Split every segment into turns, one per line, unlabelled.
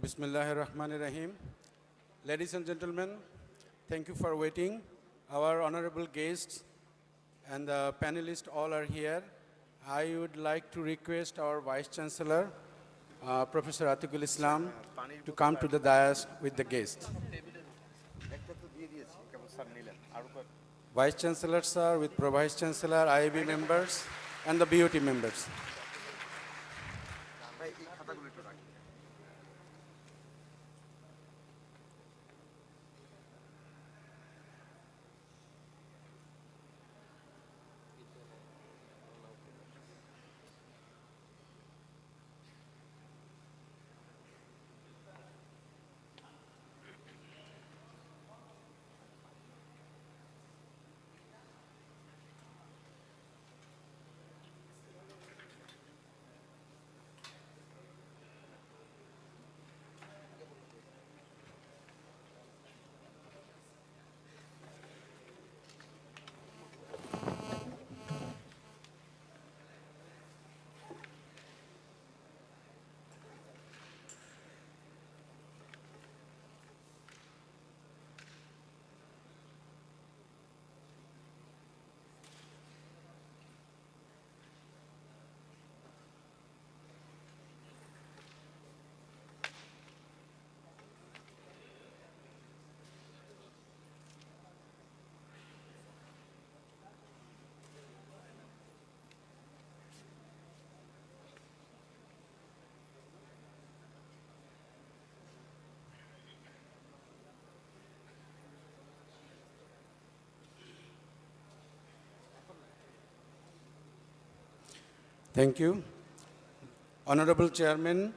Bismillahirrahmanirrahim. Ladies and gentlemen, thank you for waiting. Our honorable guests and the panelists all are here. I would like to request our Vice Chancellor, Professor Atikul Islam, to come to the dais with the guest. Vice Chancellor, sir, with Pro-Vice Chancellor, IAB members, and the BOT members. Thank you. Honorable Chairman,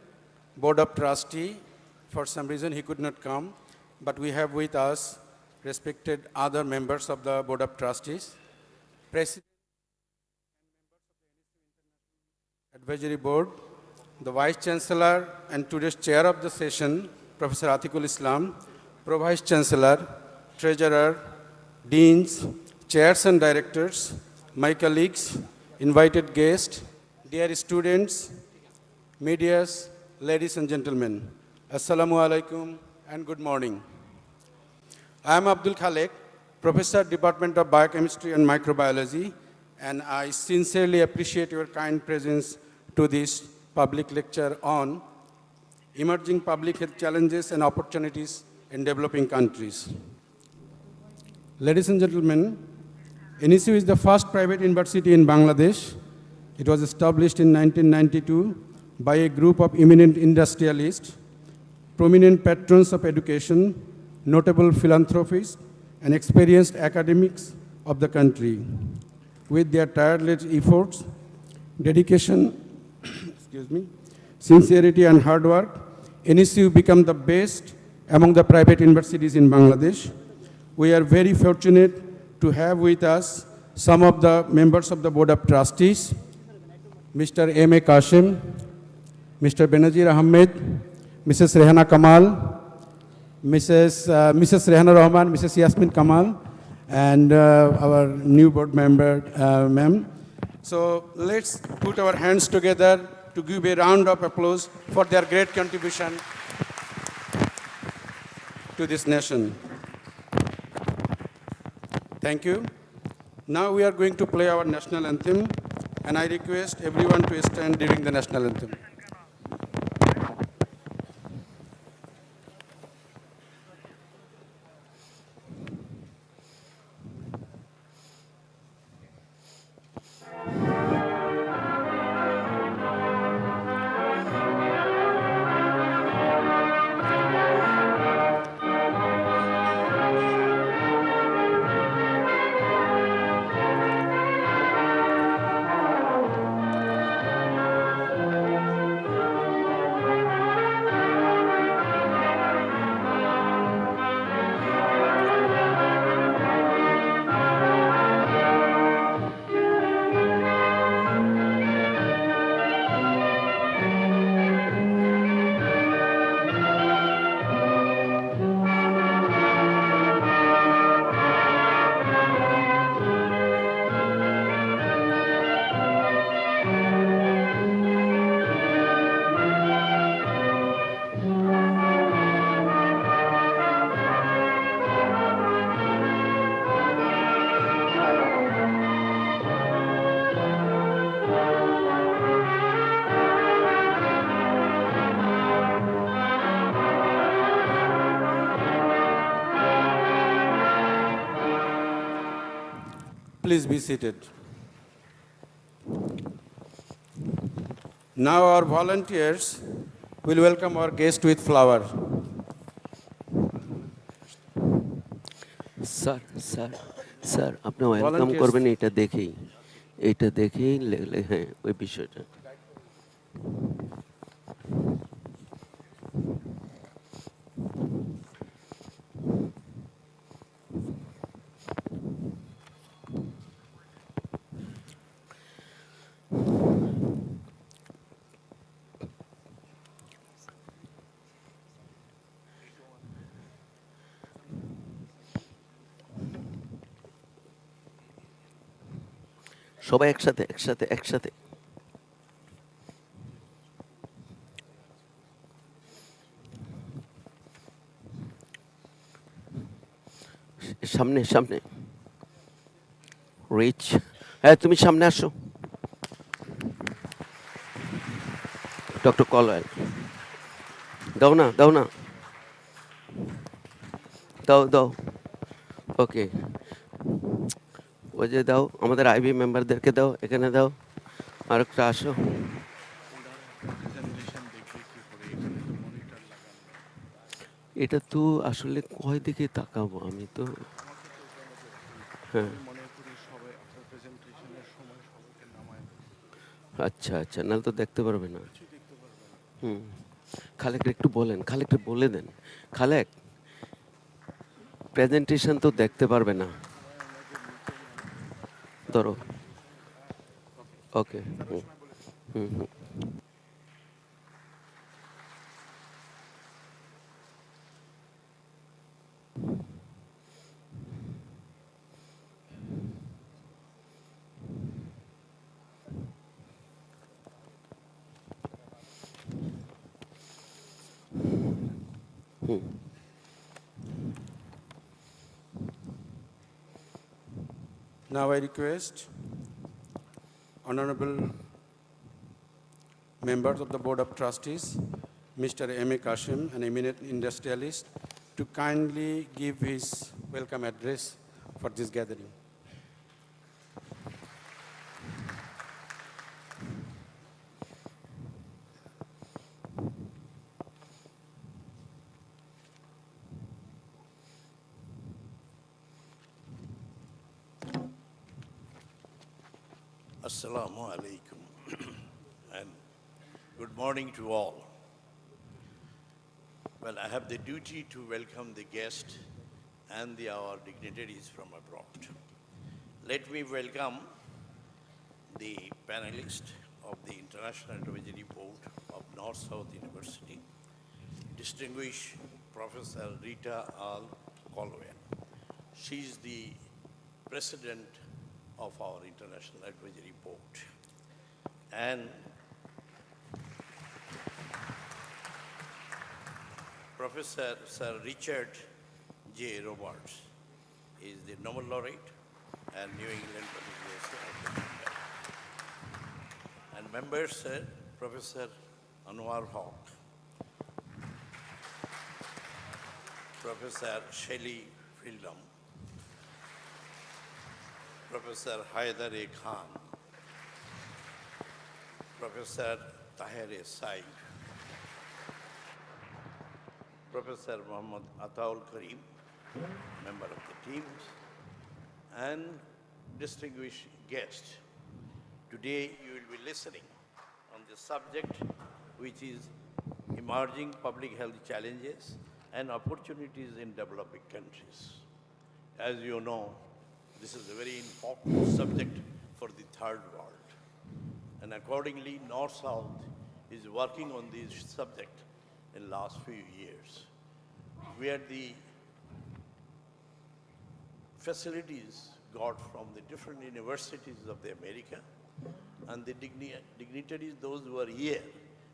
Board of Trustee, for some reason he could not come, but we have with us respected other members of the Board of Trustees, President and members of the NSU Advisory Board, the Vice Chancellor and today's Chair of the session, Professor Atikul Islam, Pro-Vice Chancellor, Treasurer, Deans, Chairs and Directors, my colleagues, invited guests, dear students, medias, ladies and gentlemen, Assalamu alaikum and good morning. I am Abdul Khalek, Professor, Department of Biochemistry and Microbiology, and I sincerely appreciate your kind presence to this public lecture on emerging public health challenges and opportunities in developing countries. Ladies and gentlemen, NSU is the first private university in Bangladesh. It was established in 1992 by a group of eminent industrialists, prominent patrons of education, notable philanthropists, and experienced academics of the country. With their tireless efforts, dedication, sincerity, and hard work, NSU became the best among the private universities in Bangladesh. We are very fortunate to have with us some of the members of the Board of Trustees, Mr. M.A. Qasim, Mr. Benazir Ahmed, Mrs. Rehana Kamal, Mrs. Rehana Rahman, Mrs. Yasmin Kamal, and our new board member, ma'am. So let's put our hands together to give a round of applause for their great contribution to this nation. Thank you. Now we are going to play our national anthem, and I request everyone to stand during the national anthem. Please be seated. Now our volunteers will welcome our guest with flower.
Sir আপনি welcome করবেন এটা দেখেই হ্যাঁ ওই বিষয়টা সবাই একসাথে সামনে রিচ হ্যাঁ তুমি সামনে আসো ডক্টর কলওয়েল দাও না দাও ওকে ওই যে দাও আমাদের আইবি মেম্বারদেরকে দাও এখানে দাও আর একটা আসো এটা তো আসলে কয় দিকে তাকাবো আমি তো হ্যাঁ আচ্ছা নাহলে তো দেখতে পারবে না খালেক একটু বলেন খালেকটা বলে দেন খালেক প্রেজেন্টেশন তো দেখতে পারবে না ধরো ওকে হুম
Now I request Honorable members of the Board of Trustees, Mr. M.A. Kashim, an eminent industrialist, to kindly give his welcome address for this gathering.
Assalamu alaikum and good morning to all. Well, I have the duty to welcome the guests and our dignitaries from abroad. Let me welcome the panelists of the International Advisory Board of North-South University, distinguished Professor Rita Al Colwell. She is the president of our International Advisory Board. And Professor Sir Richard J. Roberts is the Nobel laureate and New England Public Lecture. And members, Professor Anwar Haq, Professor Shelley Fieldam, Professor Haidar A. Khan, Professor Tahir A. Said, Professor Muhammad Ataul Karim, member of the teams, and distinguished guests. Today you will be listening on the subject which is emerging public health challenges and opportunities in developing countries. As you know, this is a very important subject for the third world. And accordingly, North-South is working on this subject in the last few years, where the facilities got from the different universities of the America and the dignitaries, those who are here,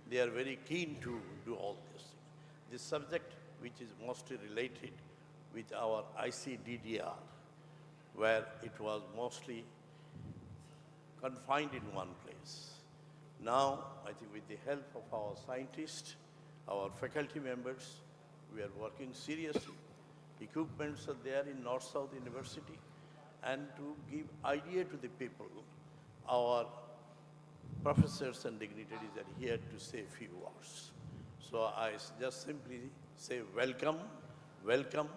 they are very keen to do all this. This subject, which is mostly related with our ICDDR, where it was mostly confined in one place. Now, I think with the help of our scientists, our faculty members, we are working seriously. Equipments are there in North-South University, and to give idea to the people. Our professors and dignitaries are here to say a few words. So I just simply say welcome, welcome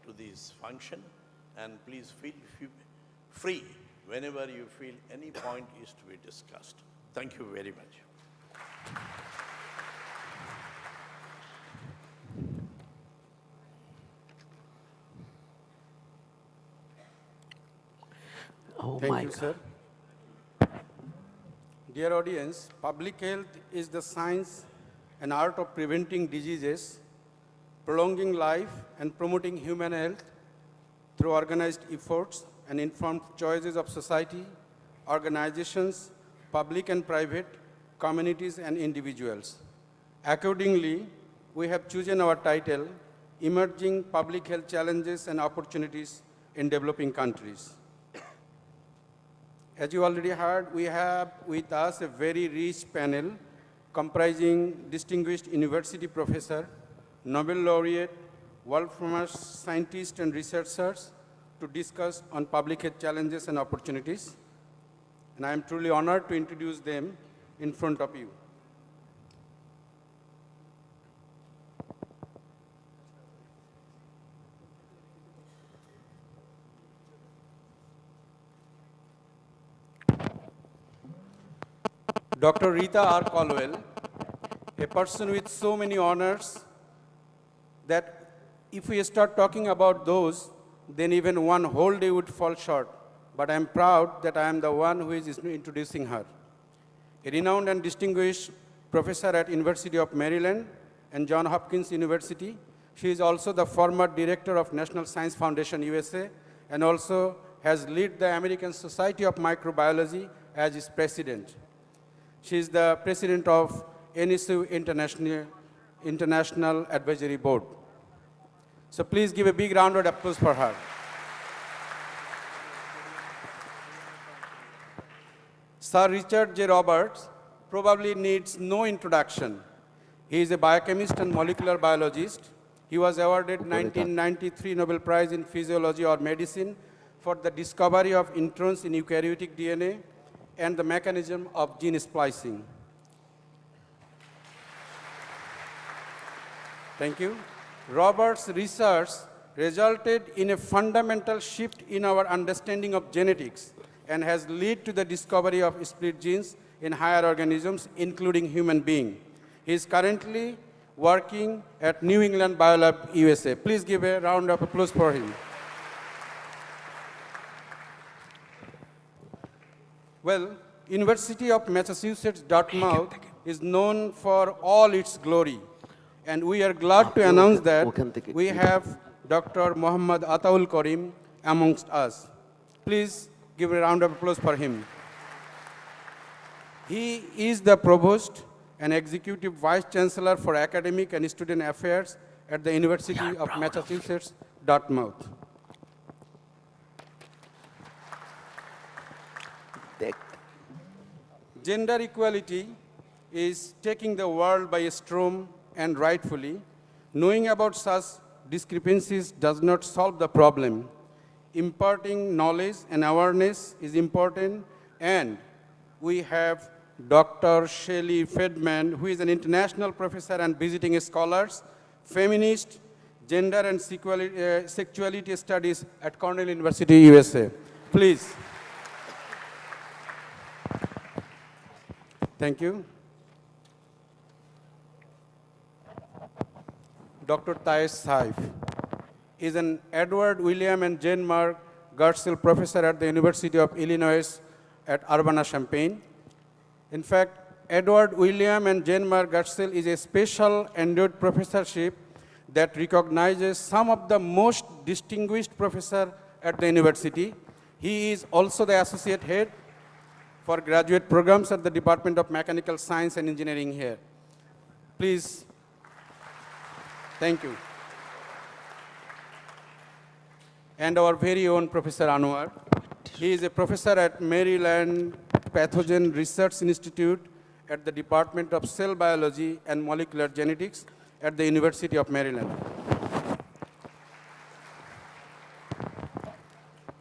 to this function, and please feel free whenever you feel any point is to be discussed. Thank you very much.
Oh
Thank
my
you,
God.
sir. Dear audience, public health is the science and art of preventing diseases, prolonging life, and promoting human health through organized efforts and informed choices of society, organizations, public and private, communities, and individuals. Accordingly, we have chosen our title, Emerging Public Health Challenges and Opportunities in Developing Countries. As you already heard, we have with us a very rich panel comprising distinguished university professor, Nobel laureate, world-famous scientists and researchers to discuss on public health challenges and opportunities. And I am truly honored to introduce them in front of you. Dr. Rita R. Colwell, a person with so many honors that if we start talking about those, then even one whole day would fall short. But I am proud that I am the one who is introducing her. A renowned and distinguished professor at University of Maryland and Johns Hopkins University. She is also the former director of National Science Foundation USA and also has led the American Society of Microbiology as its president. She is the president of NSU International Advisory Board. So please give a big round of applause for her. Sir Richard J. Roberts probably needs no introduction. He is a biochemist and molecular biologist. He was awarded 1993 Nobel Prize in Physiology or Medicine for the discovery of introns in eukaryotic DNA and the mechanism of gene splicing. Thank you. Roberts' research resulted in a fundamental shift in our understanding of genetics and has led to the discovery of split genes in higher organisms, including human beings. He is currently working at New England Biolab, USA. Please give a round of applause for him. Well, University of Massachusetts Dartmouth is known for all its glory. And we are glad to announce that we have Dr. Muhammad Ataul Karim amongst us. Please give a round of applause for him. He is the Provost and Executive Vice Chancellor for Academic and Student Affairs at the University of Massachusetts Dartmouth. Gender equality is taking the world by storm, and rightfully. Knowing about such discrepancies does not solve the problem. Imparting knowledge and awareness is important, and we have Dr. Shelley Fedman, who is an international professor and visiting scholar, feminist, gender and sexuality studies at Cornell University, USA. Please. Thank you. Dr. Thais Saif is an Edward William and Jane Mark Gertzel professor at the University of Illinois at Urbana-Champaign. In fact, Edward William and Jane Mark Gertzel is a special endowed professorship that recognizes some of the most distinguished professors at the university. He is also the associate head for graduate programs at the Department of Mechanical Science and Engineering here. Please. Thank you. And our very own Professor Anwar. He is a professor at Maryland Pathogen Research Institute at the Department of Cell Biology and Molecular Genetics at the University of Maryland.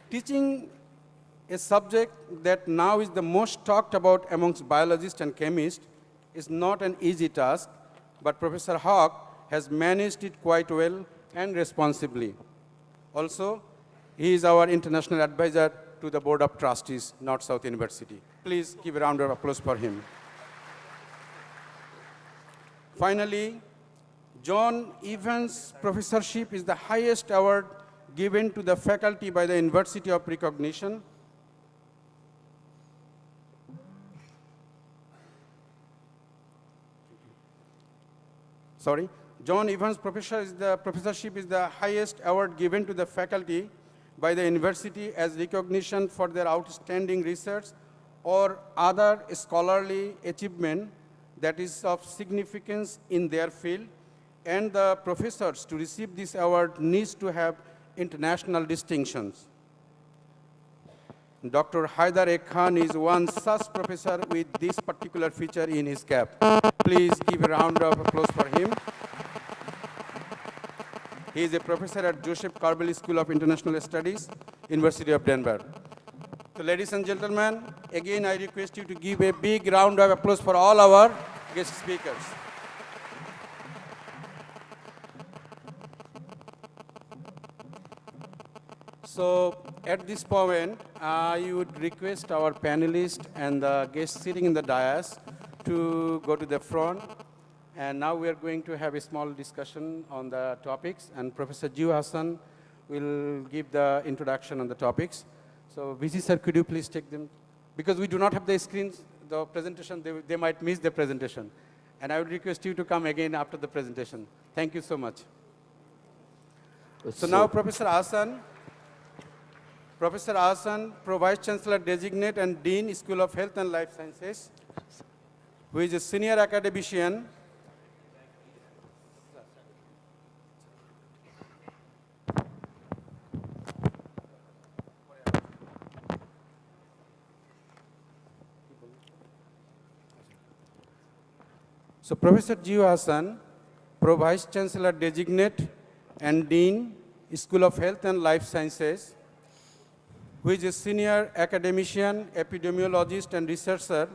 Teaching a subject that now is the most talked about amongst biologists and chemists is not an easy task, but Professor Hawk has managed it quite well and responsibly. Also, he is our international advisor to the Board of Trustees, North-South University. Please give a round of applause for him. Finally, John Evans Professorship is the highest award given to the faculty by the University of Recognition. John Evans Professorship is the highest award given to the faculty by the university as recognition for their outstanding research or other scholarly achievement that is of significance in their field, and the professors to receive this award needs to have international distinctions. Dr. Haidar A. Khan is one such professor with this particular feature in his cap. Please give a round of applause for him. He is a professor at Joseph Carville School of International Studies, University of Denver. So ladies and gentlemen, again I request you to give a big round of applause for all our guest speakers. So at this point, I would request our panelists and the guests sitting in the dais to go to the front. And now we are going to have a small discussion on the topics, and Professor Jiu Hassan will give the introduction on the topics. So VC sir, could you please take them? Because we do not have the screens, the presentation, they might miss the presentation. And I would request you to come again after the presentation. Thank you so much. So now Professor Hassan, Pro Vice Chancellor Designate and Dean, School of Health and Life Sciences, who is a senior academician. So Professor Jiu Hassan, Pro Vice Chancellor Designate and Dean, School of Health and Life Sciences, who is a senior academician, epidemiologist, and researcher,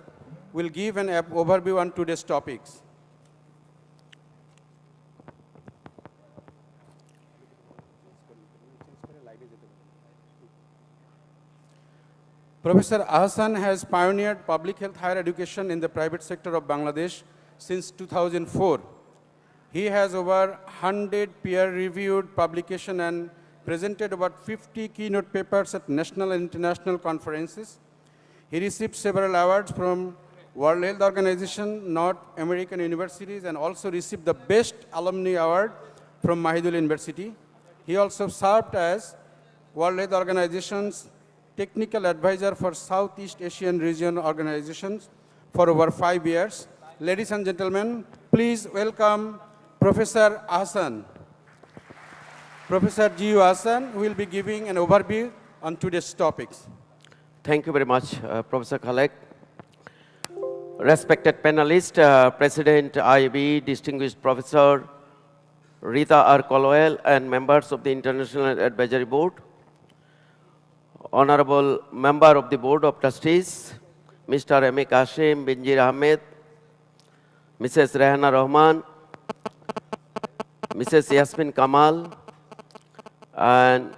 will give an overview on today's topics. Professor Hassan has pioneered public health higher education in the private sector of Bangladesh since 2004. He has over 100 peer-reviewed publications and presented about 50 keynote papers at national and international conferences. He received several awards from World Health Organization, North American universities, and also received the Best Alumni Award from Mahidol University. He also served as World Health Organization's technical advisor for Southeast Asian region organizations for over 5 years. Ladies and gentlemen, please welcome Professor Hassan. Professor Jiu Hassan will be giving an overview on today's topics.
Thank you very much, Professor Khalek. Respected panelists, President IB, distinguished Professor Rita R. Colwell, and members of the International Advisory Board, Honorable Member of the Board of Trustees, Mr. M.A. Kashim, Benjir Ahmed, Mrs. Rehana Rahman, Mrs. Yasmin Kamal, and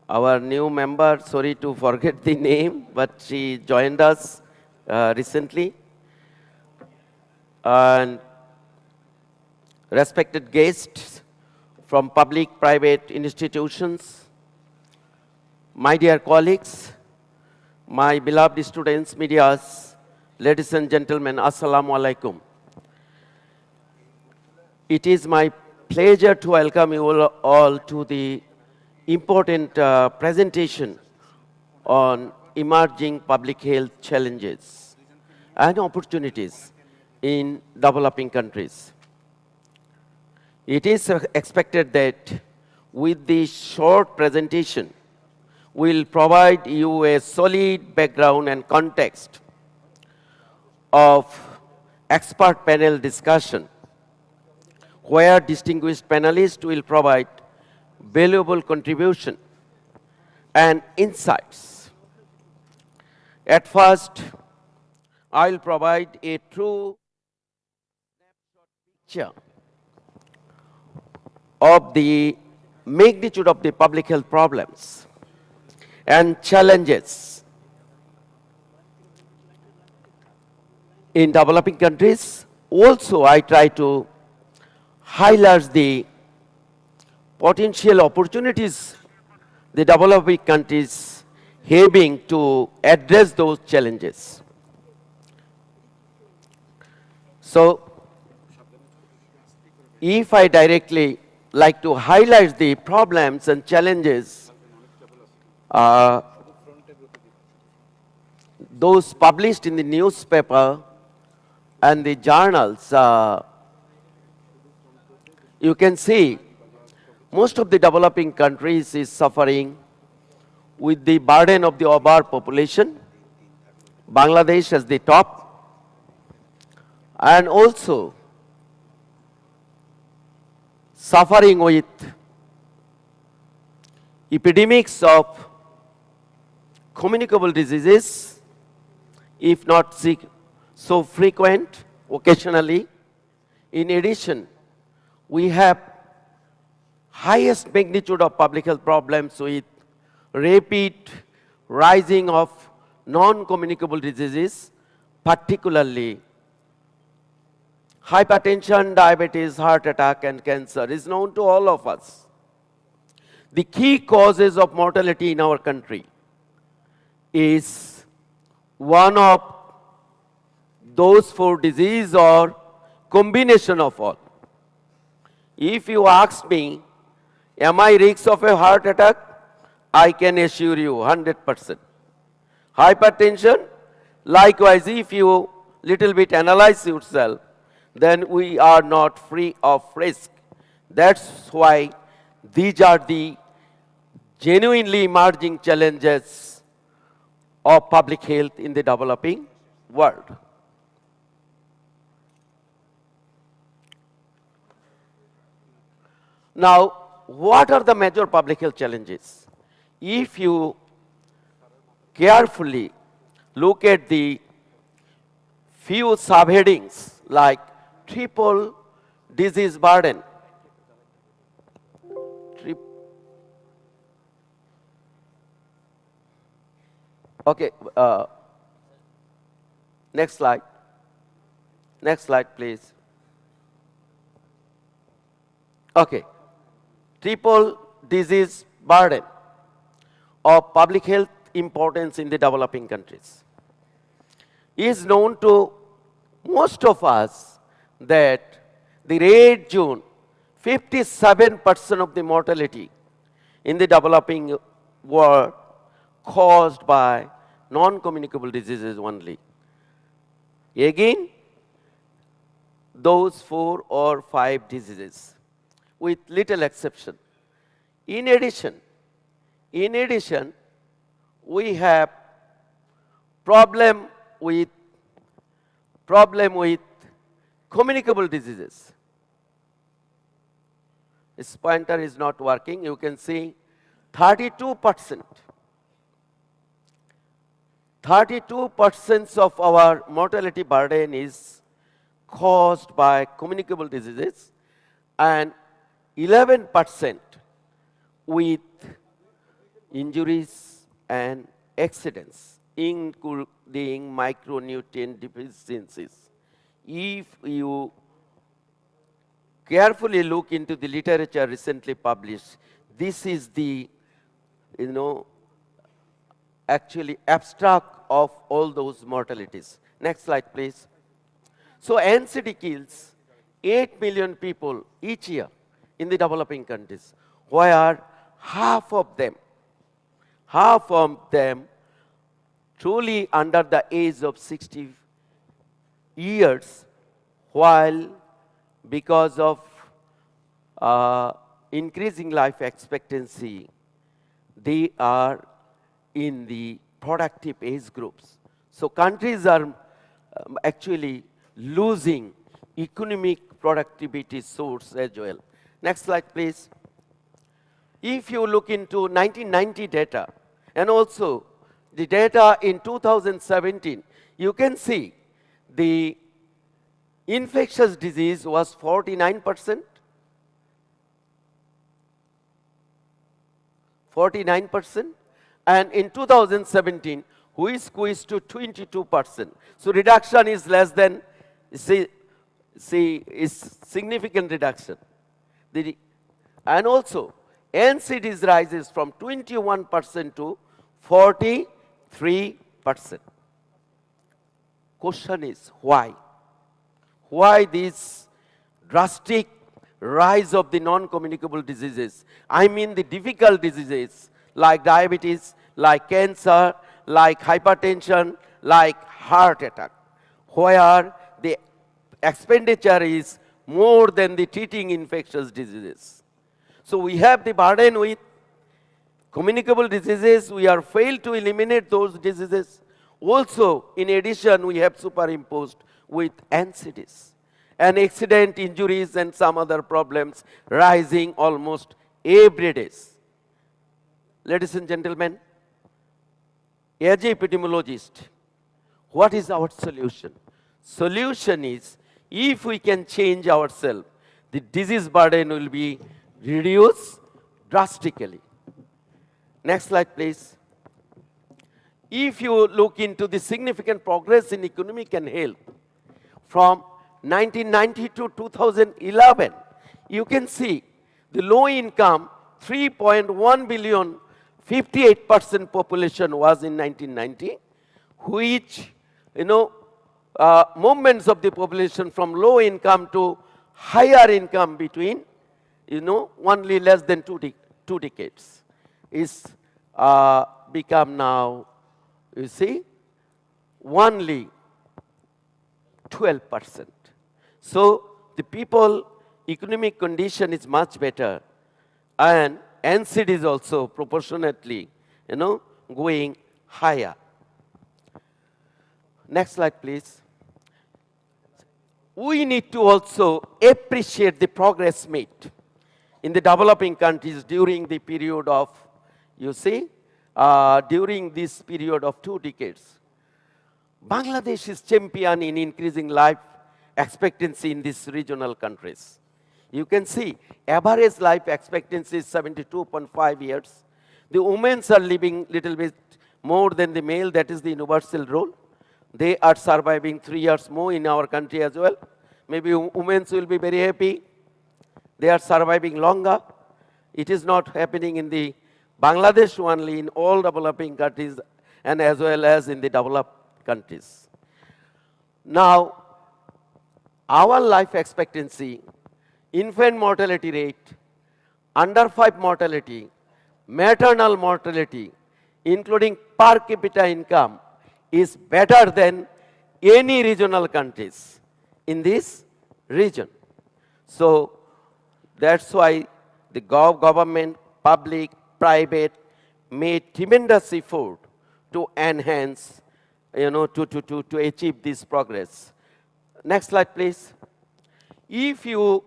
our new member, sorry to forget the name, but she joined us recently. And respected guests from public, private institutions, my dear colleagues, my beloved students, medias, ladies and gentlemen, Assalamu alaikum. It is my pleasure to welcome you all to the important presentation on emerging public health challenges and opportunities in developing countries. It is expected that with this short presentation, we'll provide you a solid background and context of expert panel discussion, where distinguished panelists will provide valuable contribution and insights. At first, I'll provide a true picture of the magnitude of the public health problems and challenges in developing countries. Also, I try to highlight the potential opportunities the developing countries having to address those challenges. So, if I directly like to highlight the problems and challenges, those published in the newspaper and the journals, you can see most of the developing countries is suffering with the burden of the overpopulation. Bangladesh as the top, and also suffering with epidemics of communicable diseases, if not so frequent, occasionally. In addition, we have highest magnitude of public health problems with rapid rising of non-communicable diseases, particularly hypertension, diabetes, heart attack, and cancer is known to all of us. The key causes of mortality in our country is one of those 4 diseases or combination of all. If you ask me, am I risk of a heart attack? I can assure you 100%. Hypertension, likewise, if you little bit analyze yourself, then we are not free of risk. That's why these are the genuinely emerging challenges of public health in the developing world. Now, what are the major public health challenges? If you carefully look at the few subheadings like triple disease burden, okay, next slide. Next slide, please. Okay, triple disease burden of public health importance in the developing countries is known to most of us that the red zone, 57% of the mortality in the developing world caused by non-communicable diseases only. Again, those 4 or 5 diseases with little exception. In addition, we have problem with communicable diseases. This pointer is not working. You can see 32%. 32% of our mortality burden is caused by communicable diseases and 11% with injuries and accidents, including micronutrient deficiencies. If you carefully look into the literature recently published, this is the, actually abstract of all those mortalities. Next slide, please. So NCD kills 8 million people each year in the developing countries, where half of them truly under the age of 60 years, while because of increasing life expectancy, they are in the productive age groups. So countries are actually losing economic productivity source as well. Next slide, please. If you look into 1990 data, And also, the data in 2017, you can see the infectious disease was 49%, 49%, and in 2017, we squeezed to 22%. So reduction is less than, see, is significant reduction. And also, NCDs rises from 21% to 43%. Question is why? Why this drastic rise of the non-communicable diseases? I mean the difficult diseases like diabetes, like cancer, like hypertension, like heart attack, where the expenditure is more than the treating infectious diseases. So we have the burden with communicable diseases. We are failed to eliminate those diseases. Also, in addition, we have superimposed with NCDs and accident, injuries, and some other problems rising almost every day. Ladies and gentlemen, as an epidemiologist, what is our solution? Solution is, if we can change ourselves, the disease burden will be reduced drastically. Next slide, please. If you look into the significant progress in economic and health from 1990 to 2011, you can see the low income 3.1 billion, 58% population was in 1990, which, movements of the population from low income to higher income between, only less than two decades is become now, you see, only 12%. So the people economic condition is much better, and NCD is also proportionately, going higher. Next slide, please. We need to also appreciate the progress made in the developing countries during the period of, during this period of 2 decades. Bangladesh is champion in increasing life expectancy in these regional countries. You can see average life expectancy is 72.5 years. The women are living little bit more than the male. That is the universal rule. They are surviving 3 years more in our country as well. Maybe women will be very happy. They are surviving longer. It is not happening in the Bangladesh only, in all developing countries and as well as in the developed countries. Now, our life expectancy, infant mortality rate, under 5 mortality, maternal mortality, including per capita income, is better than any regional countries in this region. So that's why the government, public, private made tremendous effort to enhance, to achieve this progress. Next slide, please. If you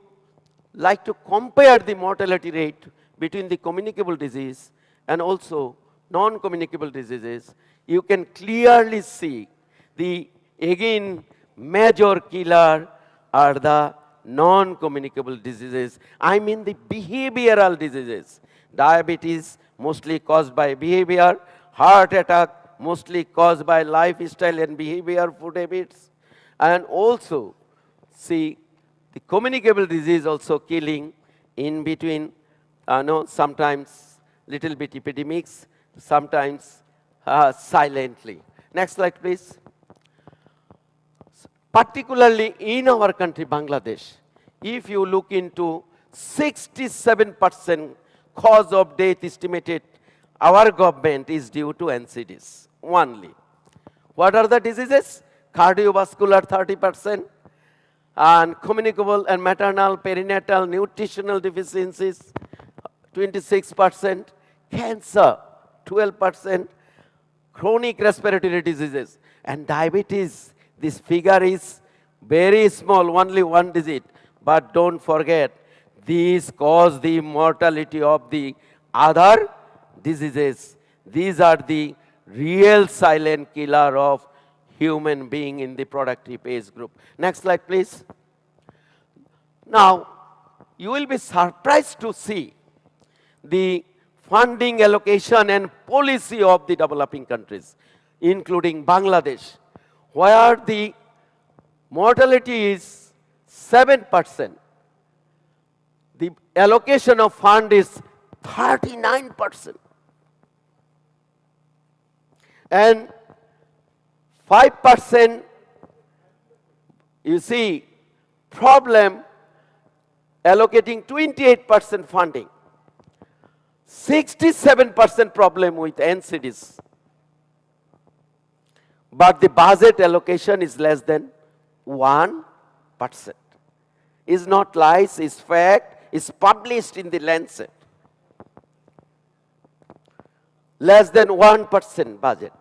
like to compare the mortality rate between the communicable disease and also non-communicable diseases, you can clearly see the, again, major killer are the non-communicable diseases. I mean the behavioral diseases. Diabetes, mostly caused by behavior. Heart attack, mostly caused by lifestyle and behavior, food habits. And also, see, the communicable disease also killing in between, sometimes little bit epidemics, sometimes silently. Next slide, please. Particularly in our country, Bangladesh, if you look into 67% cause of death estimated, our government is due to NCDs only. What are the diseases? Cardiovascular 30%, and communicable and maternal, perinatal, nutritional deficiencies 26%, cancer 12%, chronic respiratory diseases, and diabetes. This figure is very small, only 1 digit. But don't forget, these cause the mortality of the other diseases. These are the real silent killer of human being in the productive age group. Next slide, please. Now, you will be surprised to see the funding allocation and policy of the developing countries, including Bangladesh, where the mortality is 7%. The allocation of fund is 39%. And 5%, you see, problem allocating 28% funding. 67% problem with NCDs. But the budget allocation is less than 1%. Is not lies, is fact, is published in the Lancet. Less than 1% budget.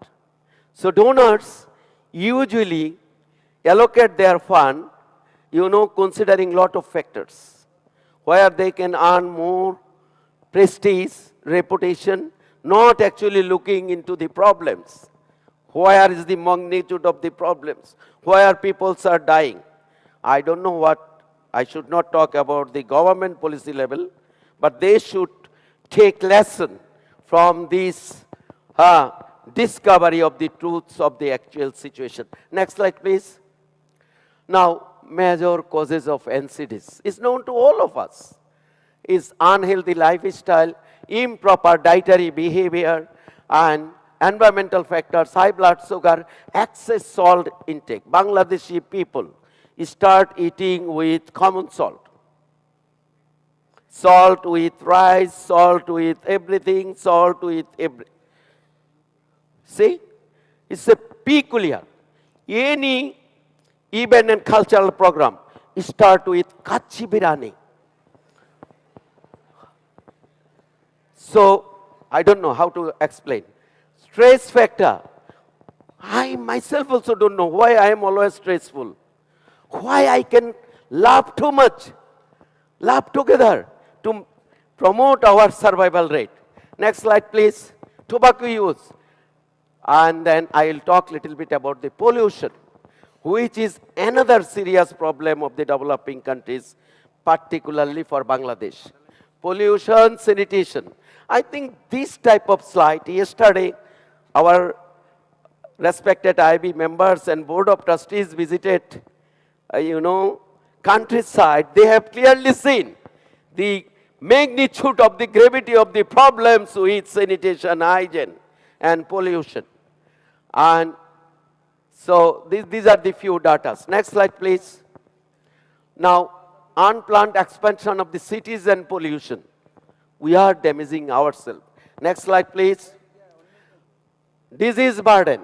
So donors usually allocate their fund, considering lot of factors, where they can earn more prestige, reputation, not actually looking into the problems. Where is the magnitude of the problems? Where people are dying? I don't know what, I should not talk about the government policy level, but they should take lesson from this discovery of the truths of the actual situation. Next slide, please. Now, major causes of NCDs is known to all of us. Is unhealthy lifestyle, improper dietary behavior, and environmental factors, high blood sugar, excess salt intake. Bangladeshi people start eating with common salt. Salt with rice, salt with everything, salt with everything. See, it's a peculiar. Any event and cultural program start with kachi birani. So, I don't know how to explain. Stress factor. I myself also don't know why I am always stressful. Why I can laugh too much. Laugh together to promote our survival rate. Next slide, please. Tobacco use. And then I will talk a little bit about the pollution, which is another serious problem of the developing countries, particularly for Bangladesh. Pollution, sanitation. I think this type of slide, yesterday, our respected IB members and Board of Trustees visited, countryside. They have clearly seen the magnitude of the gravity of the problems with sanitation, hygiene, and pollution. And so these are the few data. Next slide, please. Now, unplanned expansion of the cities and pollution. We are damaging ourselves. Next slide, please. Disease burden.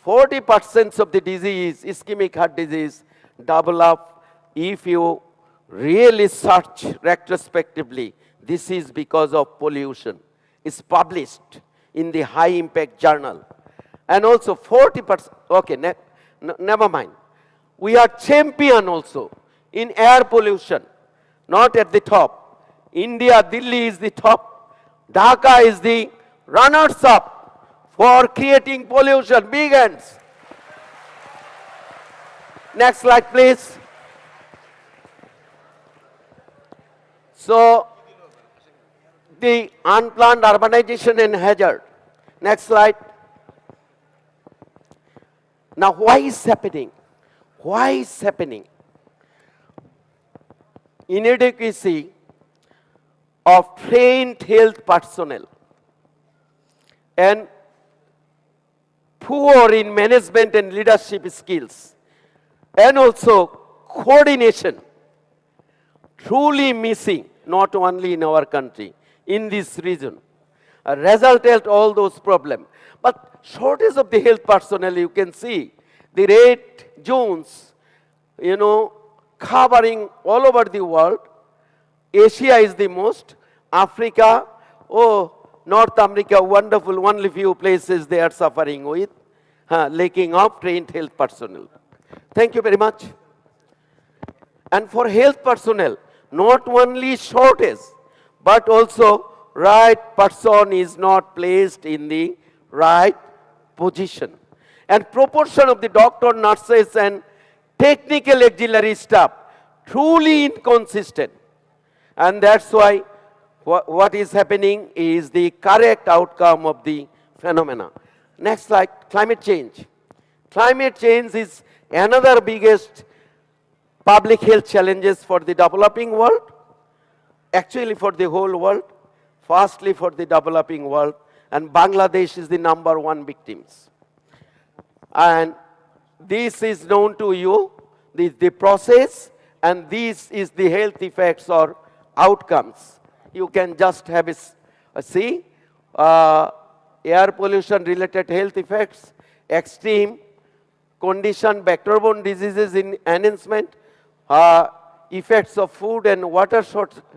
40% of the disease, ischemic heart disease, develop if you really search retrospectively. This is because of pollution. It's published in the high impact journal. And also 40%, okay, never mind. We are champion also in air pollution, not at the top. India, Delhi is the top. Dhaka is the runners-up for creating pollution. Big hands. Next slide, please. So, the unplanned urbanization and hazard. Next slide. Now, why is happening? Why is happening? Inadequacy of trained health personnel and poor in management and leadership skills, and also coordination truly missing, not only in our country, in this region, resulted all those problems. But shortage of the health personnel, you can see the red zones, covering all over the world. Asia is the most. Africa, North America, wonderful, only few places they are suffering with lacking of trained health personnel. Thank you very much. And for health personnel, not only shortage, but also right person is not placed in the right position. And proportion of the doctor, nurses and technical auxiliary staff truly inconsistent. And that's why what is happening is the correct outcome of the phenomena. Next slide, climate change. Climate change is another biggest public health challenges for the developing world, actually for the whole world, firstly for the developing world, and Bangladesh is the #1 victims. And this is known to you, the process, and this is the health effects or outcomes. You can just have a see, air pollution related health effects, extreme condition, vector-borne diseases in enhancement, effects of food and water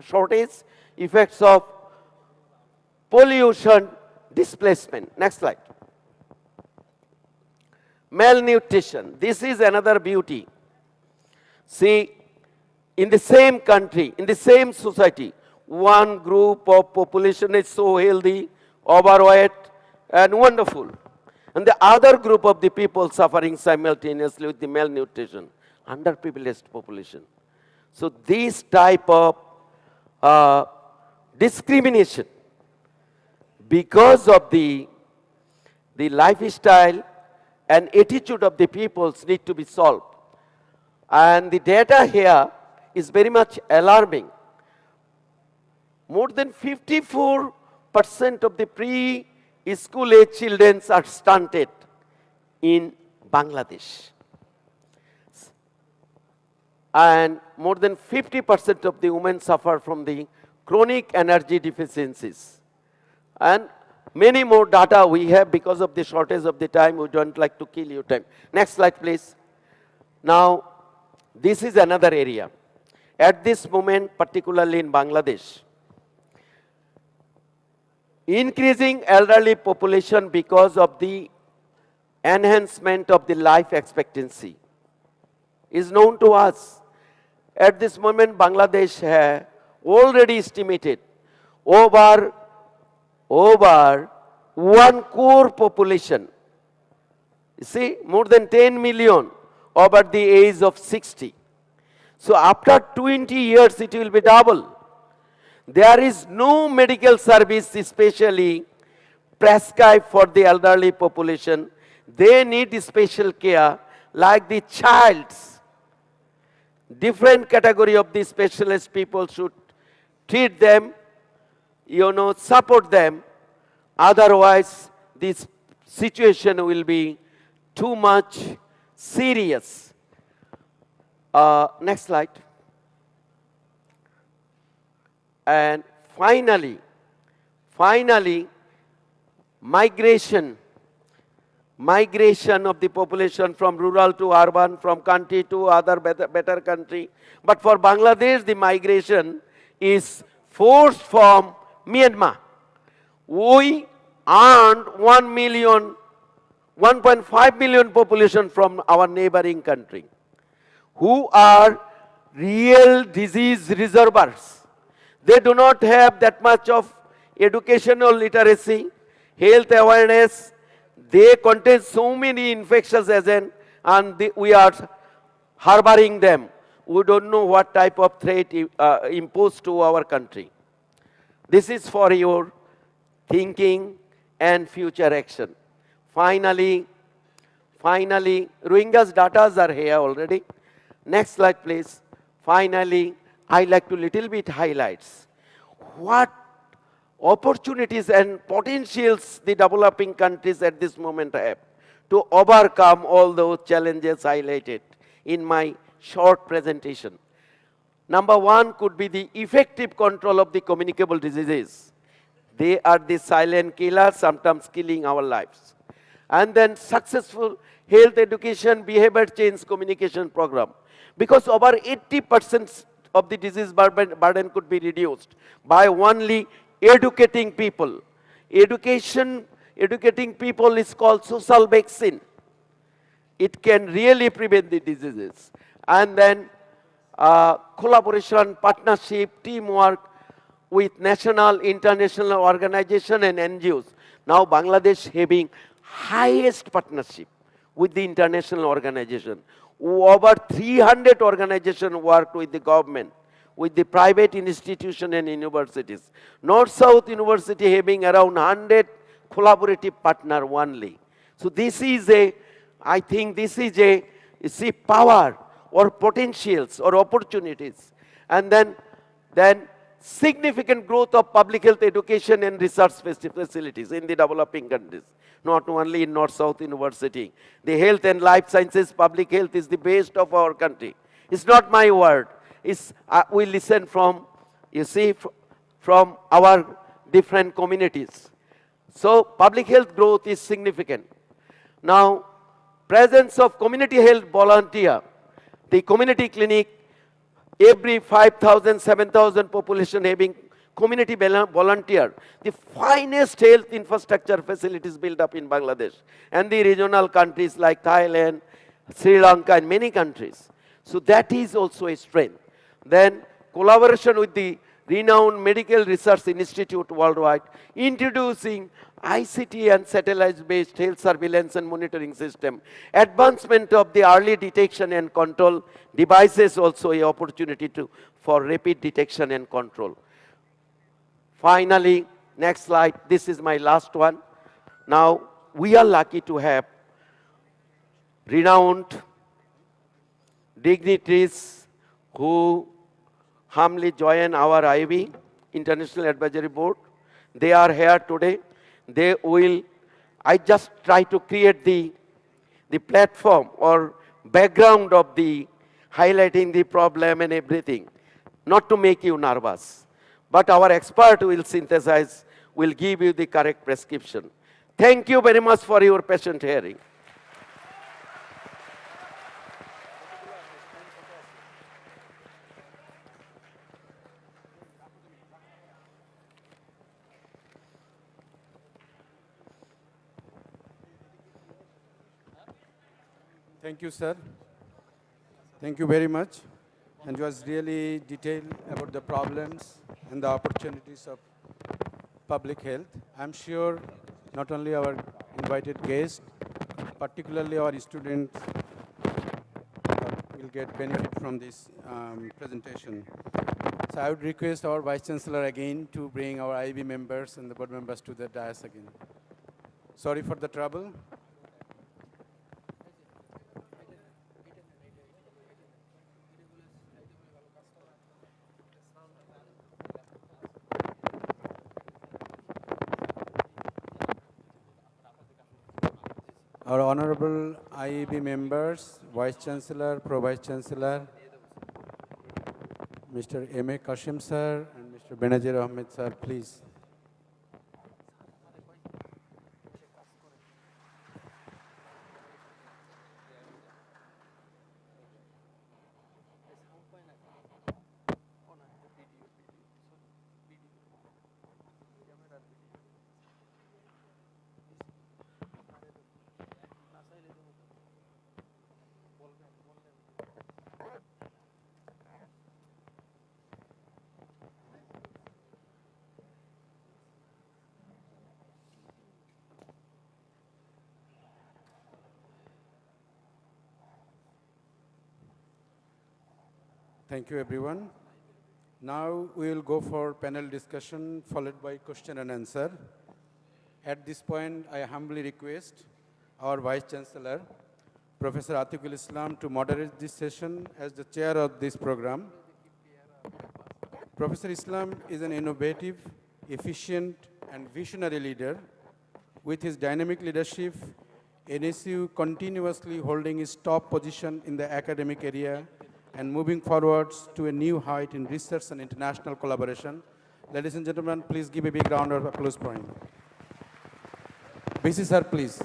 shortage, effects of pollution, displacement. Next slide. Malnutrition. This is another beauty. See, in the same country, in the same society, one group of population is so healthy, overweight, and wonderful. And the other group of the people suffering simultaneously with the malnutrition, underprivileged population. So this type of discrimination, because of the lifestyle and attitude of the peoples need to be solved. And the data here is very much alarming. More than 54% of the pre-school age children are stunted in Bangladesh. And more than 50% of the women suffer from the chronic energy deficiencies. And many more data we have because of the shortage of the time. We don't like to kill your time. Next slide, please. Now, this is another area. At this moment, particularly in Bangladesh, increasing elderly population because of the enhancement of the life expectancy is known to us. At this moment, Bangladesh has already estimated over 1 crore population. You see, more than 10 million over the age of 60. So after 20 years, it will be double. There is no medical service especially prescribed for the elderly population. They need special care like the child's. Different category of the specialist people should treat them, support them. Otherwise, this situation will be too much serious. Next slide. And finally, migration of the population from rural to urban, from country to other better country. But for Bangladesh, the migration is forced from Myanmar. We earned 1.5 million population from our neighboring country, who are real disease reservoirs. They do not have that much of educational literacy, health awareness. They contain so many infectious agents, and we are harboring them. We don't know what type of threat imposed to our country. This is for your thinking and future action. Finally, Rohingyas data are here already. Next slide, please. Finally, I like to little bit highlights what opportunities and potentials the developing countries at this moment have to overcome all those challenges highlighted in my short presentation. Number one could be the effective control of the communicable diseases. They are the silent killers, sometimes killing our lives. And then successful health education, behavior change communication program. Because over 80% of the disease burden could be reduced by only educating people. Educating people is called social vaccine. It can really prevent the diseases. And then collaboration, partnership, teamwork. with national, international organization and NGOs. Now Bangladesh having highest partnership with the international organization. Over 300 organizations work with the government, with the private institution and universities. North-South University having around 100 collaborative partner only. So this is I think this is you see, power or potentials or opportunities. And then significant growth of public health education and research facilities in the developing countries, not only in North-South University. The health and life sciences, public health is the best of our country. It's not my word. It's, we listen from, you see, from our different communities. So public health growth is significant. Now, presence of community health volunteer, the community clinic, every 5,000, 7,000 population having community volunteer, the finest health infrastructure facilities built up in Bangladesh and the regional countries like Thailand, Sri Lanka and many countries. So that is also a strength. Then collaboration with the renowned medical research institute worldwide, introducing ICT and satellite-based health surveillance and monitoring system. Advancement of the early detection and control devices also a opportunity for rapid detection and control. Finally, next slide, this is my last one. Now, we are lucky to have renowned dignitaries who humbly join our IB, International Advisory Board. They are here today. They will, I just try to create the platform or background of the highlighting the problem and everything, not to make you nervous. But our expert will synthesize, will give you the correct prescription. Thank you very much for your patient hearing.
Thank you, sir. Thank you very much. And it was really detailed about the problems and the opportunities of public health. I'm sure not only our invited guests, particularly our students will get benefit from this presentation. So I would request our Vice Chancellor again to bring our IB members and the board members to the dais again. Sorry for the trouble. Our honorable IEB members, Vice Chancellor, Pro-Vice Chancellor, Mr. M.A. Kashim sir and Mr. Benazir Ahmed sir, please. Thank you, everyone. Now we will go for panel discussion followed by question and answer. At this point, I humbly request our Vice Chancellor, Professor Atiqul Islam, to moderate this session as the chair of this program. Professor Islam is an innovative, efficient, and visionary leader. With his dynamic leadership, NSU continuously holding its top position in the academic area and moving forwards to a new height in research and international collaboration. Ladies and gentlemen, please give a big round of applause for him. VC sir, please.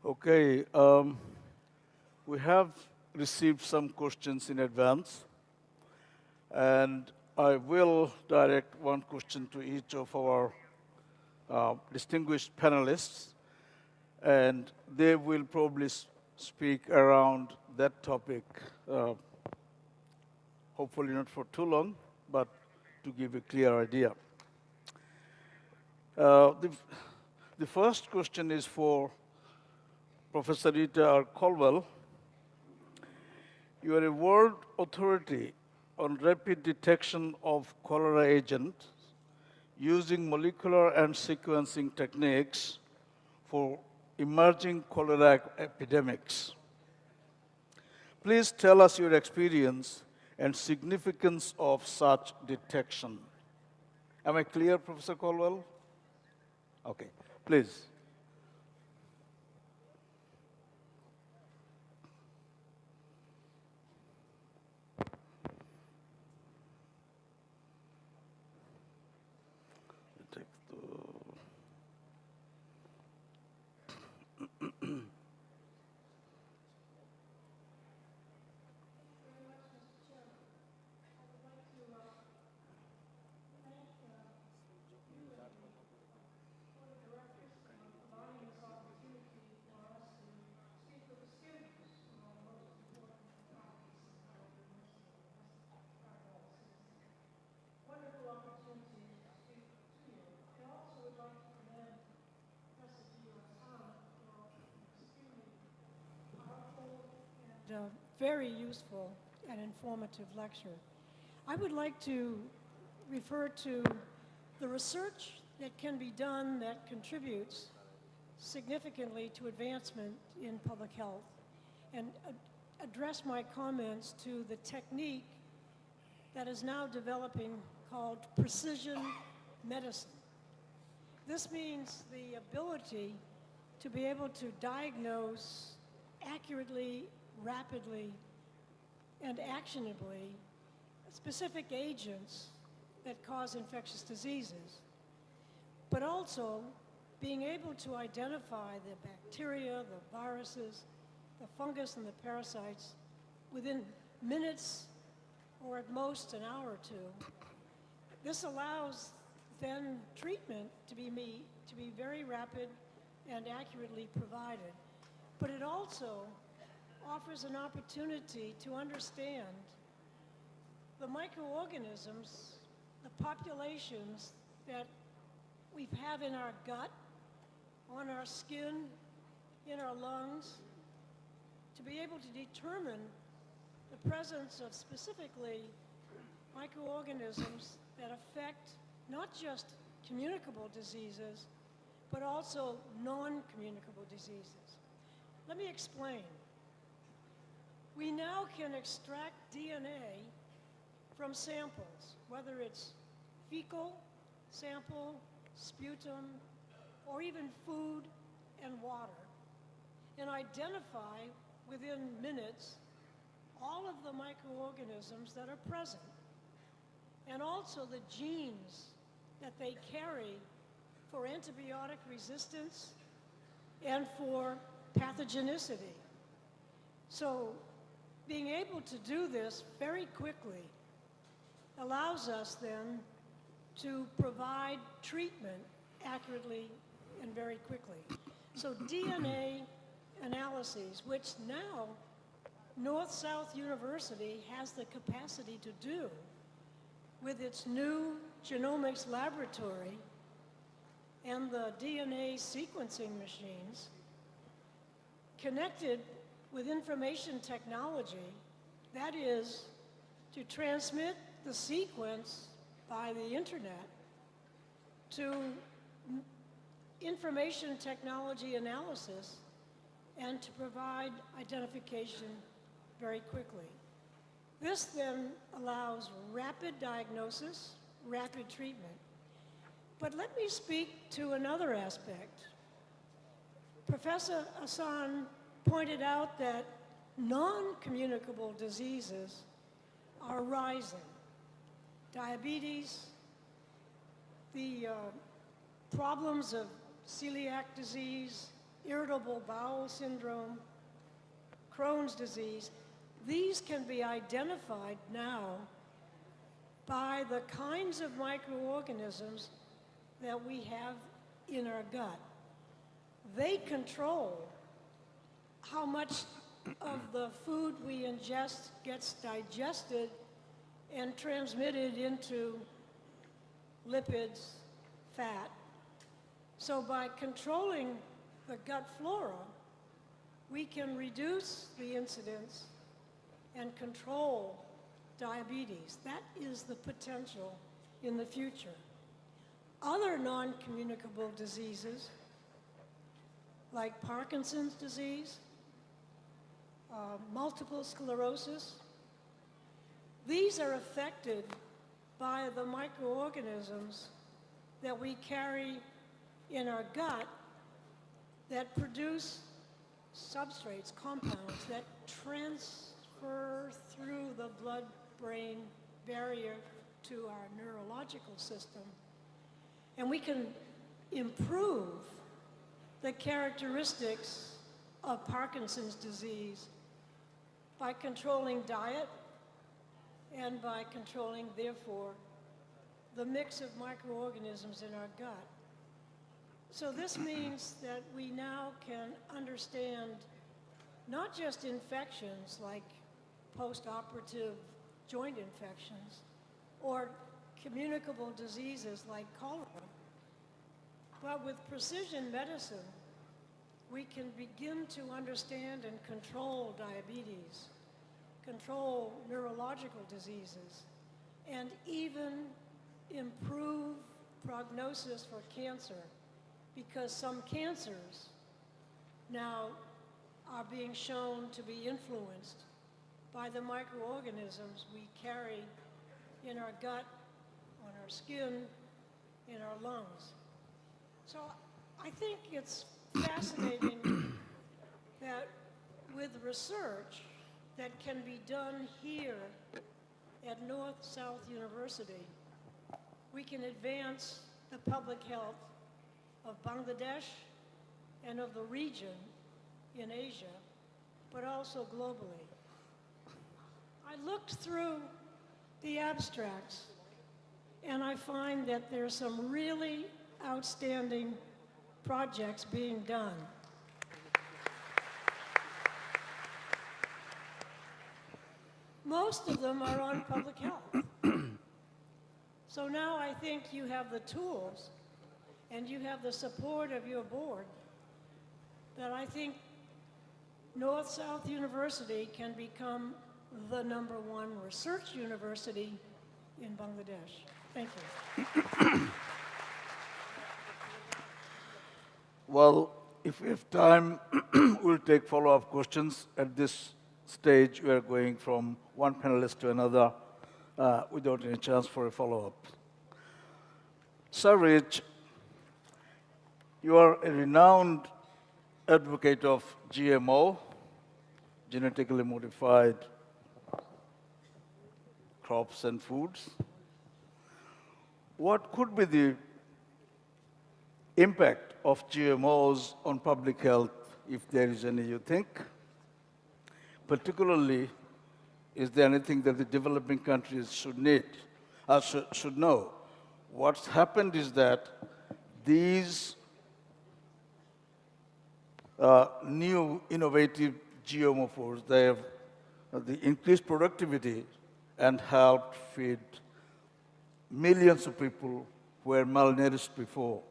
Okay, we have received some questions in advance, and I will direct one question to each of our distinguished panelists, and they will probably speak around that topic, hopefully not for too long, but to give a clear idea. The first question is for Professor Rita R. Colwell. You are a world authority on rapid detection of cholera agents using molecular and sequencing techniques for emerging cholera epidemics. Please tell us your experience and significance of such detection. Am I clear, Professor Colwell? Okay, please.
Very useful and informative lecture. I would like to refer to the research that can be done that contributes significantly to advancement in public health and address my comments to the technique that is now developing called precision medicine. This means the ability to be able to diagnose accurately, rapidly, and actionably specific agents that cause infectious diseases, but also being able to identify the bacteria, the viruses, the fungus, and the parasites within minutes or at most an hour or two. This allows then treatment to be very rapid and accurately provided, but it also offers an opportunity to understand the microorganisms, the populations that we have in our gut, on our skin, in our lungs, to be able to determine the presence of specifically microorganisms that affect not just communicable diseases, but also non-communicable diseases. Let me explain. We now can extract DNA from samples, whether it's fecal sample, sputum, or even food and water, and identify within minutes all of the microorganisms that are present, and also the genes that they carry for antibiotic resistance and for pathogenicity. So being able to do this very quickly allows us then to provide treatment accurately and very quickly. So DNA analyses, which now North-South University has the capacity to do with its new genomics laboratory and the DNA sequencing machines, connected with information technology, that is, to transmit the sequence by the internet to information technology analysis and to provide identification very quickly. This then allows rapid diagnosis, rapid treatment. But let me speak to another aspect. Professor Hassan pointed out that non-communicable diseases are rising. diabetes, the problems of celiac disease, irritable bowel syndrome, Crohn's disease, these can be identified now by the kinds of microorganisms that we have in our gut. They control how much of the food we ingest gets digested and transmitted into lipids, fat. So by controlling the gut flora, we can reduce the incidence and control diabetes. That is the potential in the future. Other non-communicable diseases, like Parkinson's disease, multiple sclerosis, these are affected by the microorganisms that we carry in our gut that produce substrates, compounds that transfer through the blood-brain barrier to our neurological system. And we can improve the characteristics of Parkinson's disease by controlling diet and by controlling, therefore, the mix of microorganisms in our gut. So this means that we now can understand not just infections like post-operative joint infections or communicable diseases like cholera, but with precision medicine, we can begin to understand and control diabetes, control neurological diseases, and even improve prognosis for cancer, because some cancers now are being shown to be influenced by the microorganisms we carry in our gut, on our skin, in our lungs. So I think it's fascinating that with research that can be done here at North-South University, we can advance the public health of Bangladesh and of the region in Asia, but also globally. I looked through the abstracts and I find that there's some really outstanding projects being done. Most of them are on public health. So now I think you have the tools and you have the support of your board that I think North-South University can become the #1 research university in Bangladesh. Thank you.
Well, if we have time, we'll take follow-up questions. At this stage, we are going from one panelist to another without any chance for a follow-up. Sir Rich, you are a renowned advocate of GMO, genetically modified crops and foods. What could be the impact of GMOs on public health, if there is any, you think? Particularly, is there anything that the developing countries should know? What's happened is that these new innovative GMO foods, they have the increased productivity and helped feed millions of people who were malnourished before.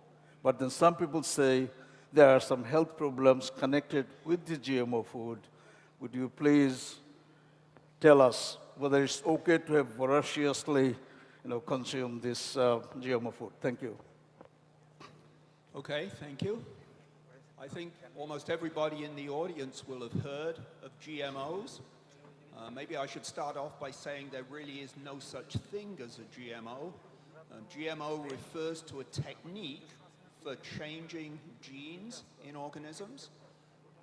But then some people say there are some health problems connected with the GMO food. Would you please tell us whether it's okay to have voraciously consume this GMO food? Thank you.
Okay, thank you. I think almost everybody in the audience will have heard of GMOs. Maybe I should start off by saying there really is no such thing as a GMO. GMO refers to a technique for changing genes in organisms.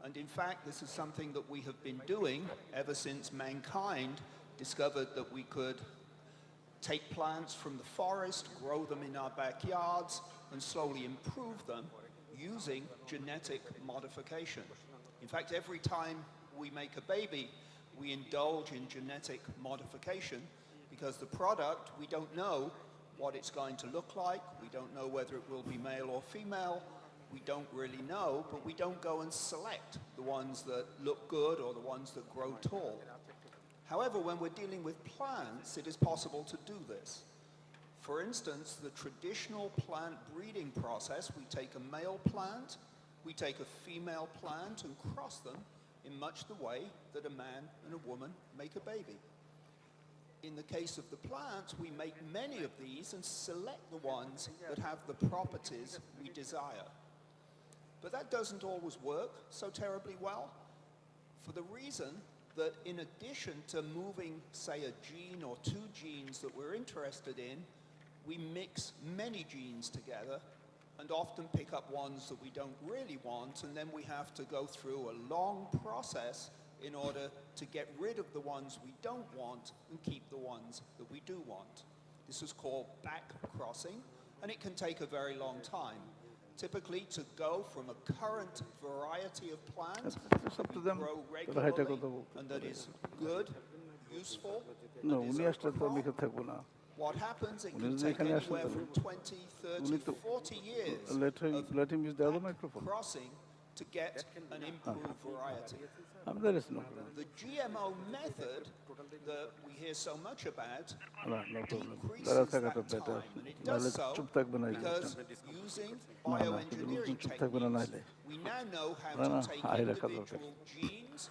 And in fact, this is something that we have been doing ever since mankind discovered that we could take plants from the forest, grow them in our backyards, and slowly improve them using genetic modification. In fact, every time we make a baby, we indulge in genetic modification because the product, we don't know what it's going to look like. We don't know whether it will be male or female. We don't really know, but we don't go and select the ones that look good or the ones that grow tall. However, when we're dealing with plants, it is possible to do this. For instance, the traditional plant breeding process, we take a male plant, we take a female plant and cross them in much the way that a man and a woman make a baby. In the case of the plants, we make many of these and select the ones that have the properties we desire. But that doesn't always work so terribly well for the reason that in addition to moving, say, a gene or two genes that we're interested in, we mix many genes together and often pick up ones that we don't really want, and then we have to go through a long process in order to get rid of the ones we don't want and keep the ones that we do want. This is called back crossing, and it can take a very long time. Typically, to go from a current variety of plants
It's up to
we
them.
grow
তারা এটা
regularly
কথা বলতে
and that is good, useful,
না
and is
উনি
a
আসলে তো আমি
crop,
থাকবো না
what happens, it
উনি
can
যদি
take
এখানে আসেন
anywhere
তাহলে
from 20, 30, 40 years
let him use the other
back
microphone.
crossing to get an improved variety.
There is no problem.
The GMO method that we hear so much about
No problem.
decreases that time, and it does so
চুপ থাকবে না
because using
না,
bioengineering
চুপ থাকবে না
techniques,
নাইলে।
we now know how
না,
to
না,
take
আয় রাখা দরকার।
individual genes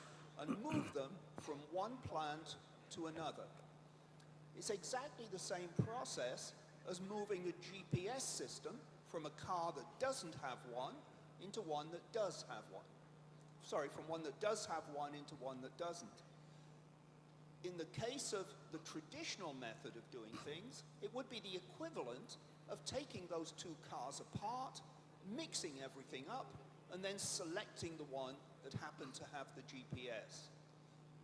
and move them from one plant to another. It's exactly the same process as moving a GPS system from a car that doesn't have one into one that does have one. Sorry, from one that does have one into one that doesn't. In the case of the traditional method of doing things, it would be the equivalent of taking those two cars apart, mixing everything up, and then selecting the one that happened to have the GPS.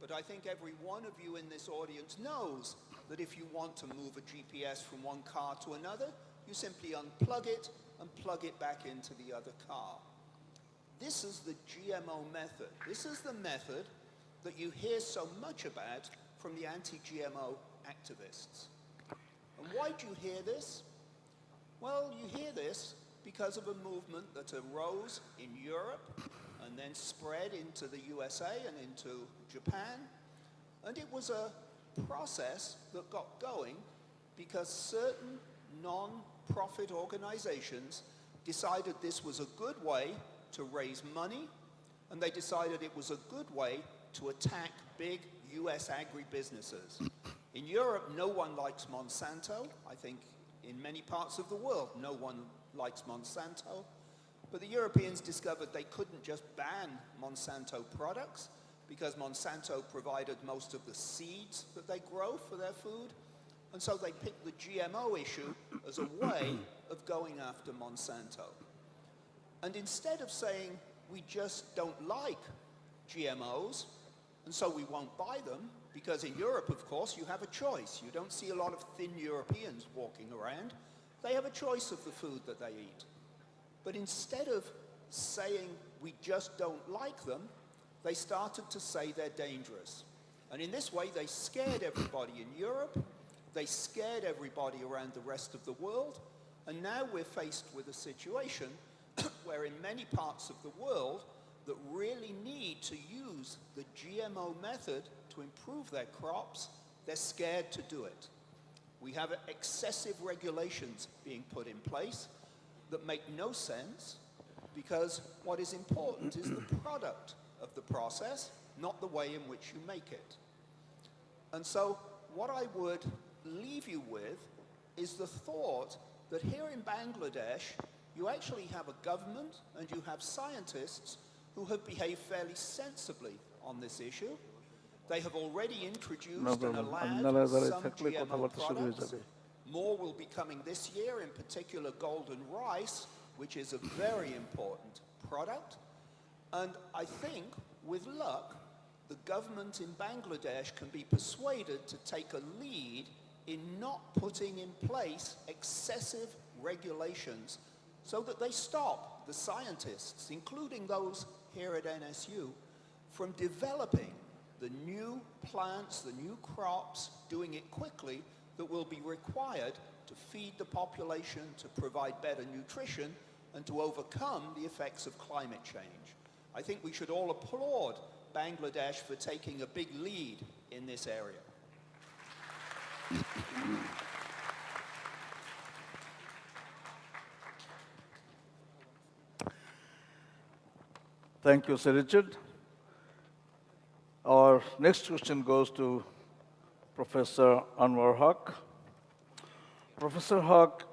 But I think every one of you in this audience knows that if you want to move a GPS from one car to another, you simply unplug it and plug it back into the other car. This is the GMO method. This is the method that you hear so much about from the anti-GMO activists. And why do you hear this? Well, you hear this because of a movement that arose in Europe and then spread into the USA and into Japan. And it was a process that got going because certain non-profit organizations decided this was a good way to raise money, and they decided it was a good way to attack big US agribusinesses. In Europe, no one likes Monsanto. I think in many parts of the world, no one likes Monsanto. But the Europeans discovered they couldn't just ban Monsanto products because Monsanto provided most of the seeds that they grow for their food. And so they picked the GMO issue as a way of going after Monsanto. And instead of saying, we just don't like GMOs, and so we won't buy them, because in Europe, of course, you have a choice. You don't see a lot of thin Europeans walking around. They have a choice of the food that they eat. But instead of saying, we just don't like them, they started to say they're dangerous. And in this way, they scared everybody in Europe, they scared everybody around the rest of the world, and now we're faced with a situation where in many parts of the world that really need to use the GMO method to improve their crops, they're scared to do it. We have excessive regulations being put in place that make no sense because what is important is the product of the process, not the way in which you make it. And so what I would leave you with is the thought that here in Bangladesh, you actually have a government and you have scientists who have behaved fairly sensibly on this issue. They have already introduced and allowed some GMO products. More will be coming this year, in particular golden rice, which is a very important product. And I think, with luck, the government in Bangladesh can be persuaded to take a lead in not putting in place excessive regulations so that they stop the scientists, including those here at NSU, from developing the new plants, the new crops, doing it quickly, that will be required to feed the population, to provide better nutrition, and to overcome the effects of climate change. I think we should all applaud Bangladesh for taking a big lead in this area.
Thank you, Sir Richard. Our next question goes to Professor Anwar Haq. Professor Haq,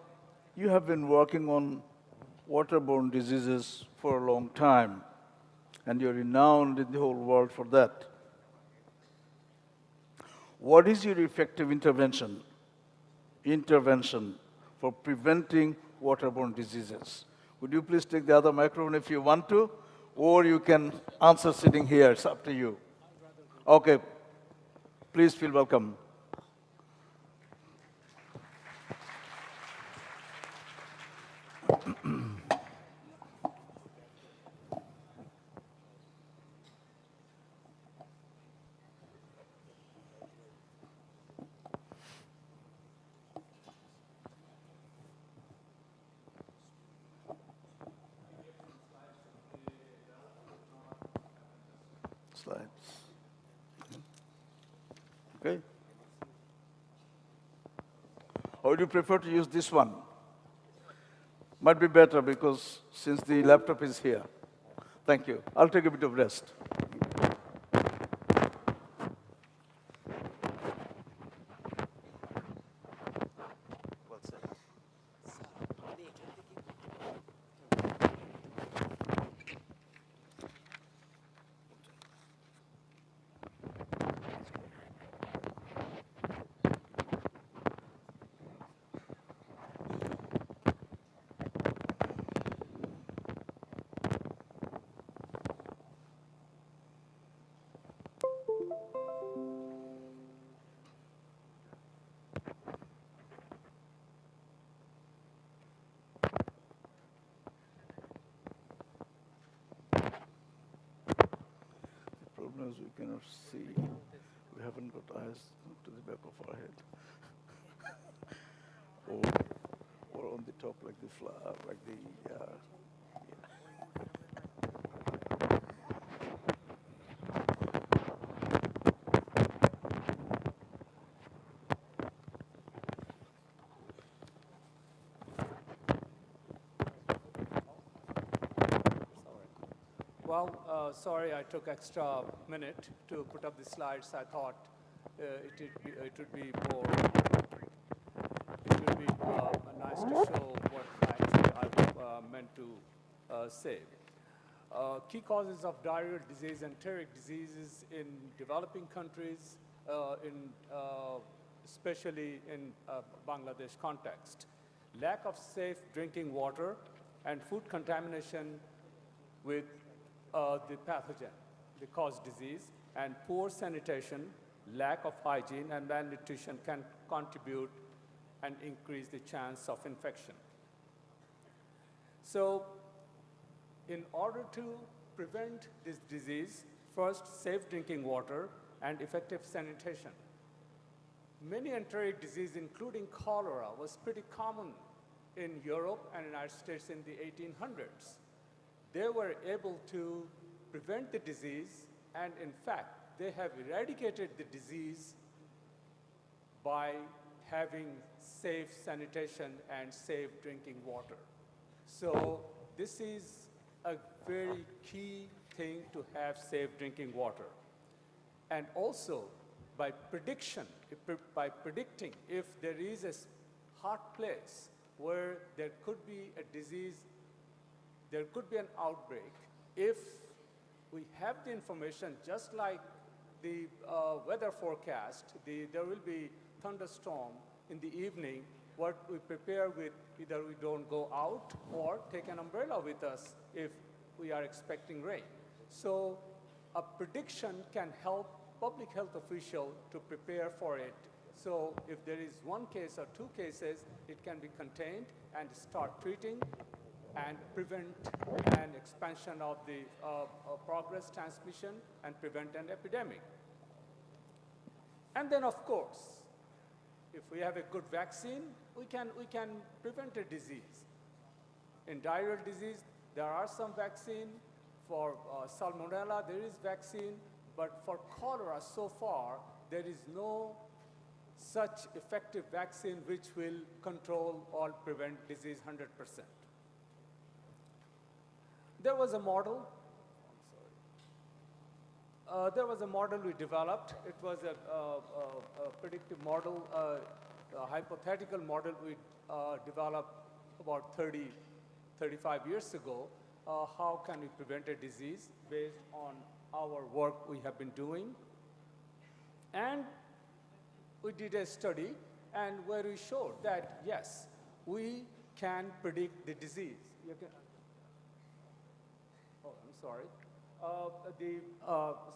you have been working on waterborne diseases for a long time, and you're renowned in the whole world for that. What is your effective intervention for preventing waterborne diseases? Would you please take the other microphone if you want to, or you can answer sitting here. It's up to you. Okay. Please feel welcome. Slides. Okay. Or would you prefer to use this one? Might be better because since the laptop is here. Thank you. I'll take a bit of rest. As we cannot see, we haven't got eyes to the back of our head, or on the top like the flower, like the.
Well, sorry I took extra minute to put up the slides. I thought it would be nice to show what actually I meant to say. Key causes of diarrheal disease and enteric diseases in developing countries, especially in Bangladesh context. Lack of safe drinking water and food contamination with the pathogen, the cause disease, and poor sanitation, lack of hygiene, and malnutrition can contribute and increase the chance of infection. So, in order to prevent this disease, first, safe drinking water and effective sanitation. Many enteric diseases, including cholera, was pretty common in Europe and United States in the 1800s. They were able to prevent the disease, and in fact, they have eradicated the disease by having safe sanitation and safe drinking water. So this is a very key thing to have safe drinking water. And also, by predicting if there is a hot place where there could be a disease, there could be an outbreak, if we have the information, just like the weather forecast, there will be thunderstorm in the evening, what we prepare with, either we don't go out or take an umbrella with us if we are expecting rain. So a prediction can help public health official to prepare for it So if there is one case or two cases, it can be contained and start treating and prevent an expansion of the progress transmission and prevent an epidemic. And then, of course, if we have a good vaccine, we can prevent a disease. In diarrheal disease, there are some vaccine. For salmonella, there is vaccine. But for cholera, so far, there is no such effective vaccine which will control or prevent disease 100%. There was a model. There was a model we developed. It was a predictive model, a hypothetical model we developed about 35 years ago. How can we prevent a disease based on our work we have been doing? And we did a study and where we showed that, yes, we can predict the disease. I'm sorry. The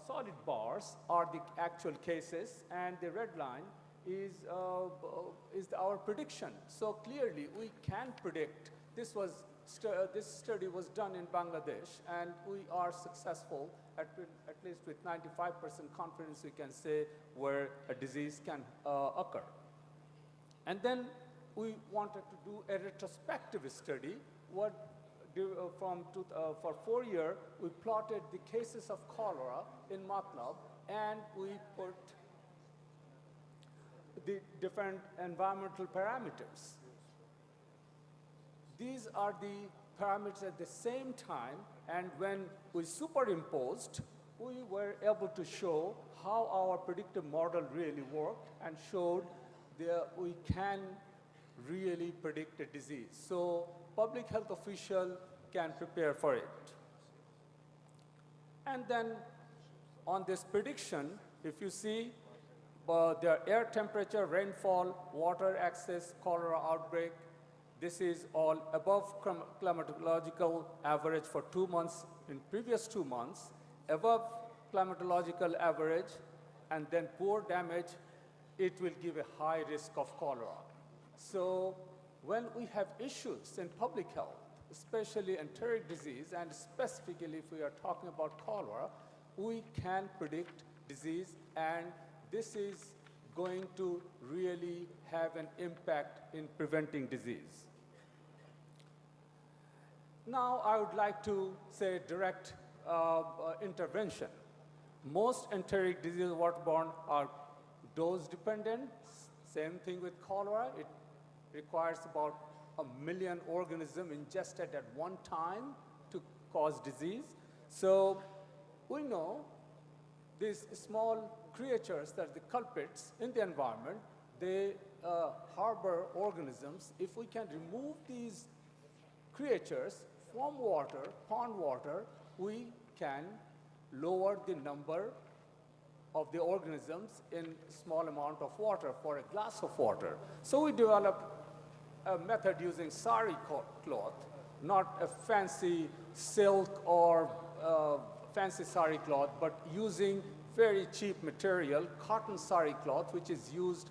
solid bars are the actual cases, and the red line is our prediction. So clearly, we can predict. This study was done in Bangladesh, and we are successful at least with 95% confidence. We can say where a disease can occur. And then we wanted to do a retrospective study. For 4 years, we plotted the cases of cholera in MATLAB, and we put the different environmental parameters. These are the parameters at the same time, and when we superimposed, we were able to show how our predictive model really worked and showed that we can really predict a disease. So public health official can prepare for it. And then on this prediction, if you see the air temperature, rainfall, water access, cholera outbreak, this is all above climatological average for 2 months in previous 2 months, above climatological average, and then poor damage, it will give a high risk of cholera. So when we have issues in public health, especially enteric disease, and specifically if we are talking about cholera, we can predict disease, and this is going to really have an impact in preventing disease. Now, I would like to say direct intervention. Most enteric diseases waterborne are dose dependent. Same thing with cholera. It requires about 1 million organisms ingested at one time to cause disease. So we know these small creatures that are the culprits in the environment, they harbor organisms. If we can remove these creatures from water, pond water, we can lower the number of the organisms in small amount of water for a glass of water. So we developed a method using sari cloth, not a fancy silk or fancy sari cloth, but using very cheap material, cotton sari cloth, which is used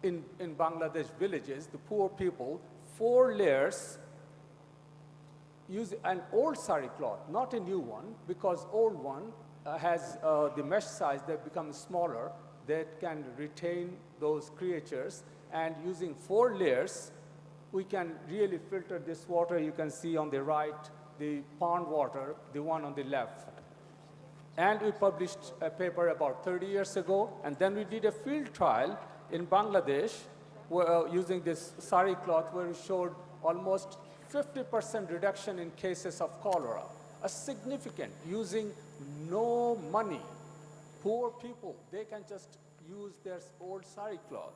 in Bangladesh villages, the poor people, 4 layers, use an old sari cloth, not a new one, because old one has the mesh size that becomes smaller, that can retain those creatures, and using 4 layers, we can really filter this water. You can see on the right, the pond water, the one on the left. And we published a paper about 30 years ago, and then we did a field trial in Bangladesh using this sari cloth, where we showed almost 50% reduction in cases of cholera, a significant, using no money. Poor people, they can just use their old sari cloth.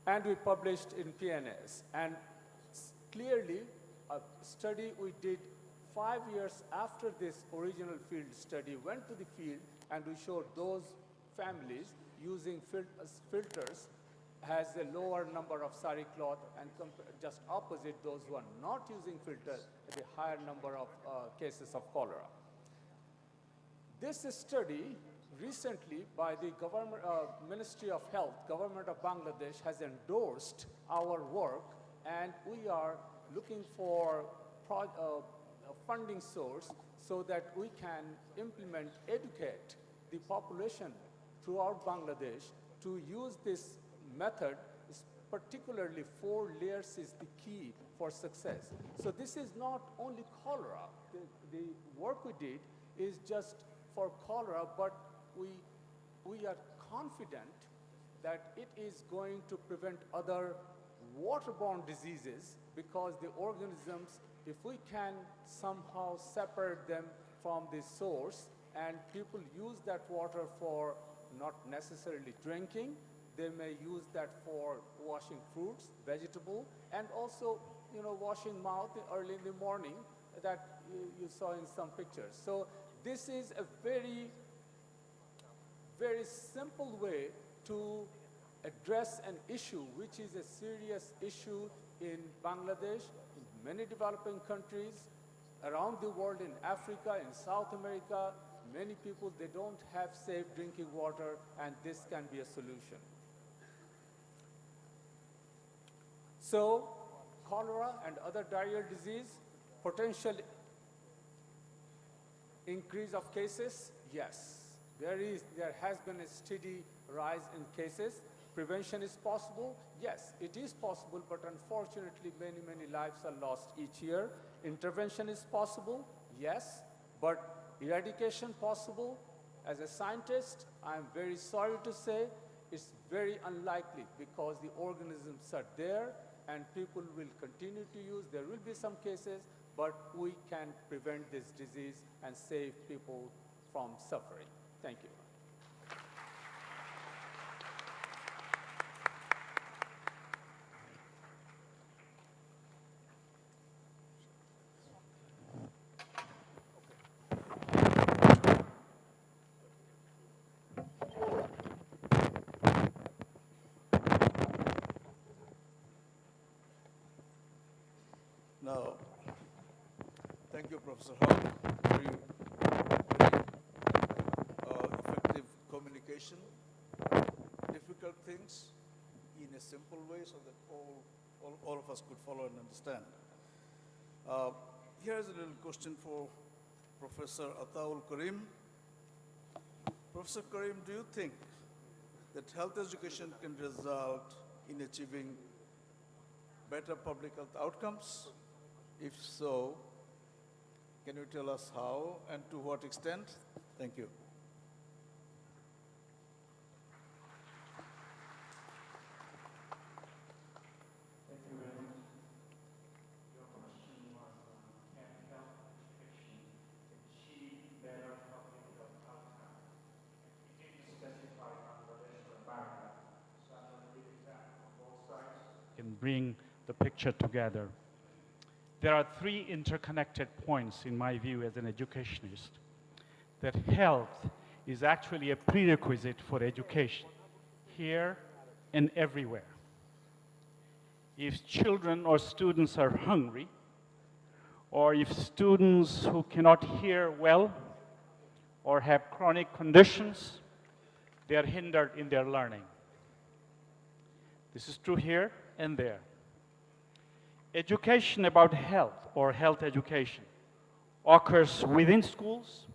And we published in PNAS. And clearly, a study we did 5 years after this original field study, went to the field, and we showed those families using filters has a lower number of sari cloth, and just opposite, those who are not using filters, a higher number of cases of cholera. This study recently by the government, Ministry of Health, Government of Bangladesh has endorsed our work, and we are looking for a funding source so that we can educate the population throughout Bangladesh to use this method. Particularly 4 layers is the key for success. So this is not only cholera. The work we did is just for cholera, but we are confident that it is going to prevent other waterborne diseases, because the organisms, if we can somehow separate them from the source and people use that water for not necessarily drinking, they may use that for washing fruits, vegetable, and also, washing mouth early in the morning that you saw in some pictures. So this is a very, very simple way to address an issue which is a serious issue in Bangladesh, in many developing countries, around the world, in Africa, in South America. Many people, they don't have safe drinking water, and this can be a solution. So, cholera and other diarrheal disease, potential increase of cases, yes. There has been a steady rise in cases. Prevention is possible, yes, it is possible, but unfortunately many, many lives are lost each year. Intervention is possible, yes, but eradication possible. As a scientist, I'm very sorry to say it's very unlikely, because the organisms are there and people will continue to use. There will be some cases, but we can prevent this disease and save people from suffering. Thank you.
Now, thank you, Professor Hall. Very effective communication, difficult things in a simple way so that all of us could follow and understand. Here's a little question for Professor Ataul Karim. Professor Karim, do you think that health education can result in achieving better public health outcomes? If so, can you tell us how and to what extent? Thank you.
Thank you very much. Your question was can health education achieve better public health outcomes? You didn't specify Bangladesh or Bangladesh, so I'm going to give examples on both sides. Can bring the picture together. There are 3 interconnected points, in my view, as an educationist, that health is actually a prerequisite for education, here and everywhere. If children or students are hungry, or if students who cannot hear well or have chronic conditions, they are hindered in their learning. This is true here and there. Education about health, or health education, occurs within schools,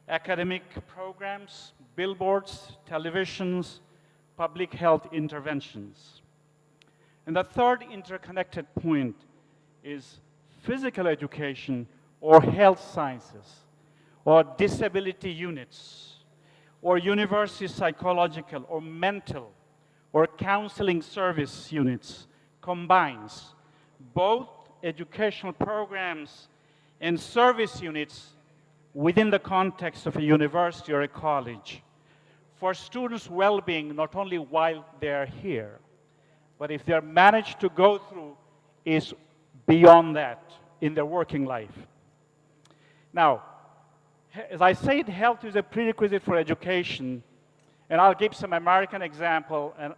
academic programs, billboards, televisions, public health interventions. And the third interconnected point is physical education or health sciences, or disability units, or university psychological or mental or counseling service units combines both educational programs and service units within the context of a university or a college for students' well-being, not only while they're here, but if they're managed to go through, is beyond that in their working life. Now, as I said, health is a prerequisite for education, and I'll give some American example, and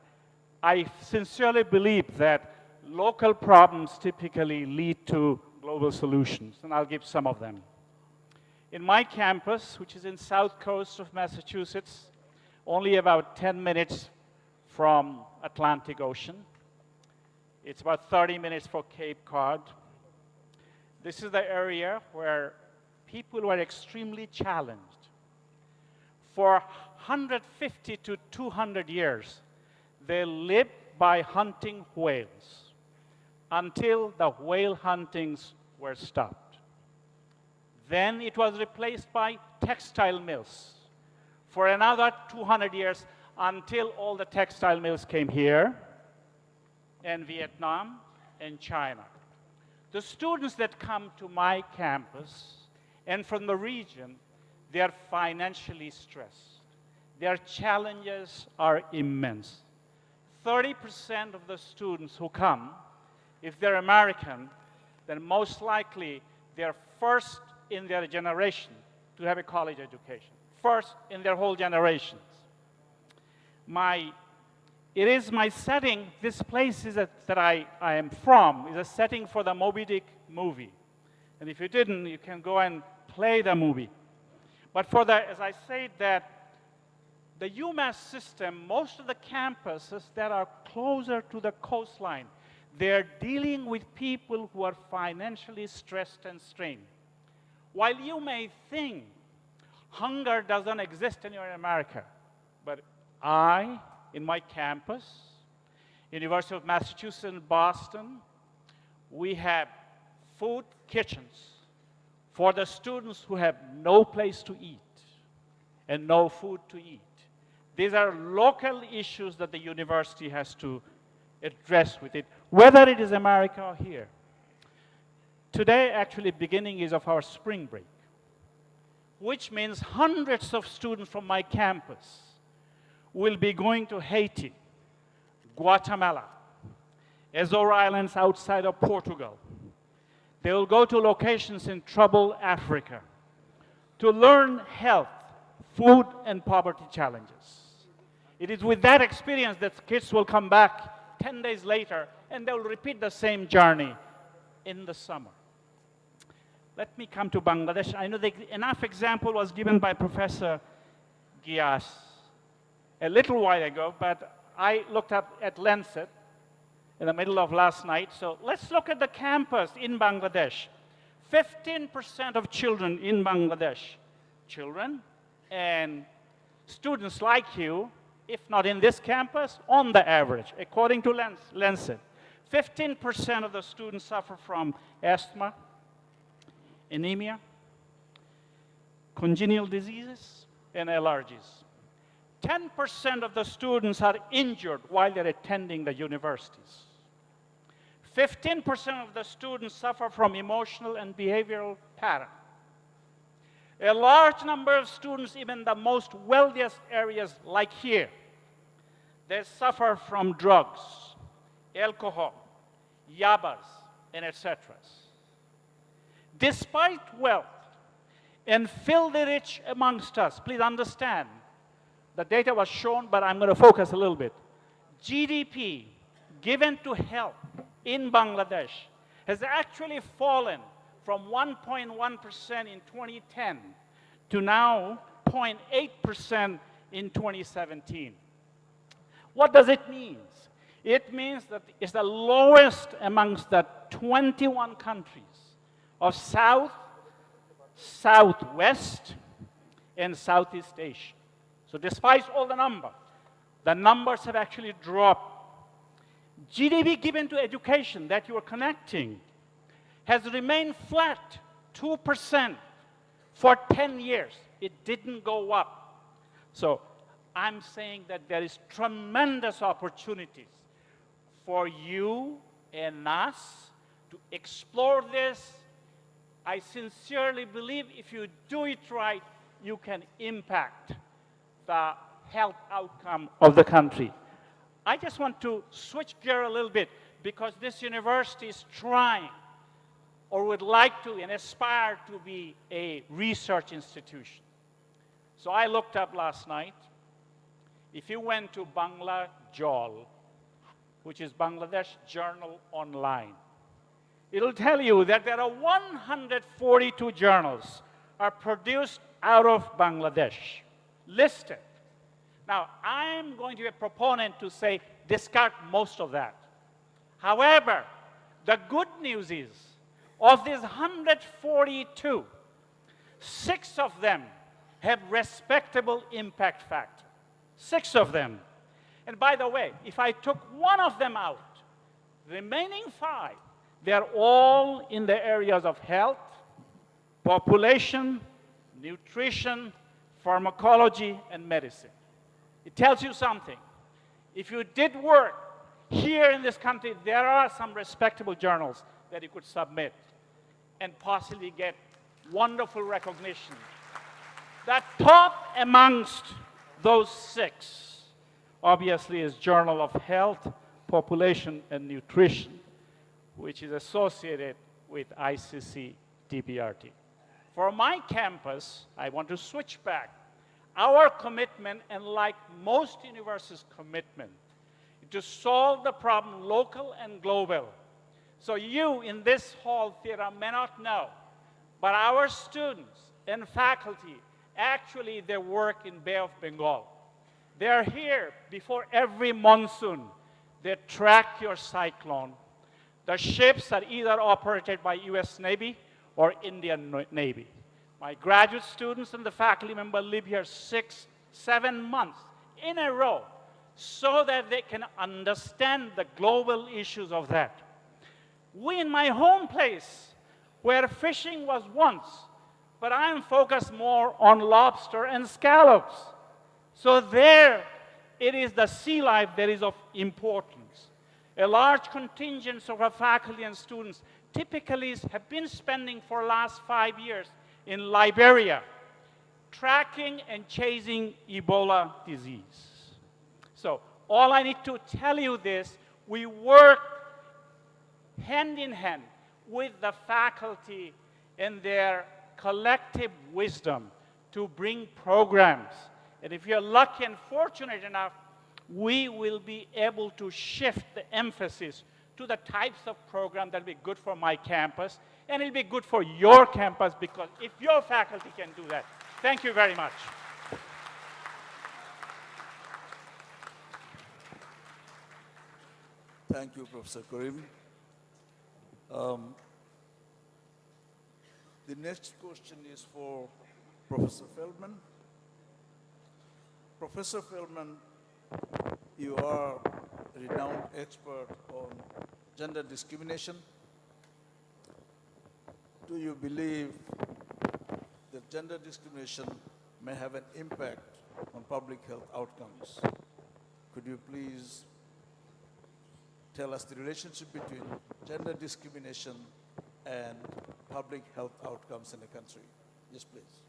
I sincerely believe that local problems typically lead to global solutions, and I'll give some of them. In my campus, which is in south coast of Massachusetts, only about 10 minutes from Atlantic Ocean. It's about 30 minutes for Cape Cod. This is the area where people were extremely challenged. For 150 to 200 years, they lived by hunting whales until the whale huntings were stopped. Then it was replaced by textile mills for another 200 years until all the textile mills came here, and Vietnam, and China. The students that come to my campus and from the region, they are financially stressed. Their challenges are immense. 30% of the students who come, if they're American, then most likely they're first in their generation to have a college education. First in their whole generations. It is my setting, this place is that I am from, is a setting for the Moby Dick movie. And if you didn't, you can go and play the movie. But for the, as I said, that the UMass system, most of the campuses that are closer to the coastline, they're dealing with people who are financially stressed and strained. While you may think hunger doesn't exist anywhere in America, but in my campus, University of Massachusetts in Boston, we have food kitchens for the students who have no place to eat and no food to eat. These are local issues that the university has to address with it, whether it is America or here. Today, actually, beginning is of our spring break, which means hundreds of students from my campus will be going to Haiti, Guatemala, Azores Islands outside of Portugal. They will go to locations in troubled Africa to learn health, food, and poverty challenges. It is with that experience that kids will come back 10 days later and they will repeat the same journey in the summer. Let me come to Bangladesh. I know that enough example was given by Professor Gias a little while ago, but I looked up at Lancet in the middle of last night. So let's look at the campus in Bangladesh. 15% of children in Bangladesh, children and students like you, if not in this campus, on the average, according to Lancet, 15% of the students suffer from asthma, anemia, congenital diseases, and allergies. 10% of the students are injured while they're attending the universities. 15% of the students suffer from emotional and behavioral pattern. A large number of students, even the most wealthiest areas like here, they suffer from drugs, alcohol, yabas, and etc. Despite wealth and filthy rich amongst us, please understand, the data was shown, but I'm going to focus a little bit. GDP given to health in Bangladesh has actually fallen from 1.1% in 2010 to now 0.8% in 2017. What does it mean? It means that it's the lowest amongst the 21 countries of South, Southwest, and Southeast Asia. So despite all the numbers have actually dropped. GDP given to education that you are connecting has remained flat, 2% for 10 years. It didn't go up. So I'm saying that there is tremendous opportunities for you and us to explore this. I sincerely believe if you do it right, you can impact the health outcome of the country. I just want to switch gear a little bit because this university is trying or would like to and aspire to be a research institution. So I looked up last night. If you went to Bangla Jol, which is Bangladesh Journal Online, it'll tell you that there are 142 journals are produced out of Bangladesh, listed. Now, I'm going to be a proponent to say discard most of that. However, the good news is, of these 142, 6 of them have respectable impact factor. 6 of them. And by the way, if I took one of them out, the remaining 5, they're all in the areas of health, population, nutrition, pharmacology, and medicine. It tells you something. If you did work here in this country, there are some respectable journals that you could submit and possibly get wonderful recognition. The top amongst those 6 obviously is Journal of Health, Population, and Nutrition, which is associated with ICC DBRT. For my campus, I want to switch back. Our commitment, and like most universities' commitment, to solve the problem local and global. So you in this hall theater may not know, but our students and faculty, actually they work in Bay of Bengal. They're here before every monsoon. They track your cyclone. The ships are either operated by US Navy or Indian Navy. My graduate students and the faculty member live here 6, 7 months in a row so that they can understand the global issues of that. We in my home place, where fishing was once, but I'm focused more on lobster and scallops. So there, it is the sea life that is of importance. A large contingent of our faculty and students typically have been spending for the last 5 years in Liberia, tracking and chasing Ebola disease. So all I need to tell you this, we work hand in hand with the faculty and their collective wisdom to bring programs. And if you're lucky and fortunate enough, we will be able to shift the emphasis to the types of programs that will be good for my campus, and it'll be good for your campus, because if your faculty can do that. Thank you very much.
Thank you, Professor Karim. The next question is for Professor Feldman. Professor Feldman, you are a renowned expert on gender discrimination. Do you believe that gender discrimination may have an impact on public health outcomes? Could you please tell us the relationship between gender discrimination and public health outcomes in the country? Yes, please.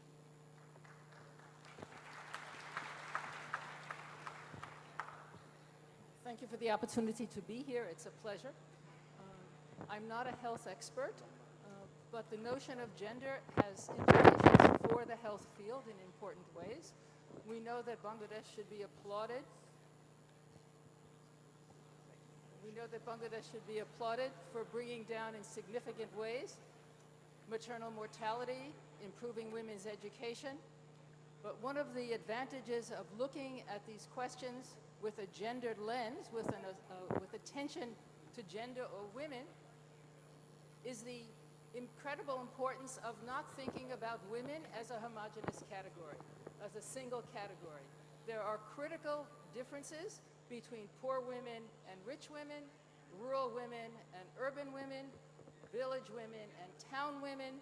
Thank you for the opportunity to be here. It's a pleasure. I'm not a health expert, but the notion of gender has implications for the health field in important ways. We know that Bangladesh should be applauded. We know that Bangladesh should be applauded for bringing down in significant ways maternal mortality, improving women's education. But one of the advantages of looking at these questions with a gendered lens, with attention to gender or women, is the incredible importance of not thinking about women as a homogeneous category, as a single category. There are critical differences between poor women and rich women, rural women and urban women, village women and town women.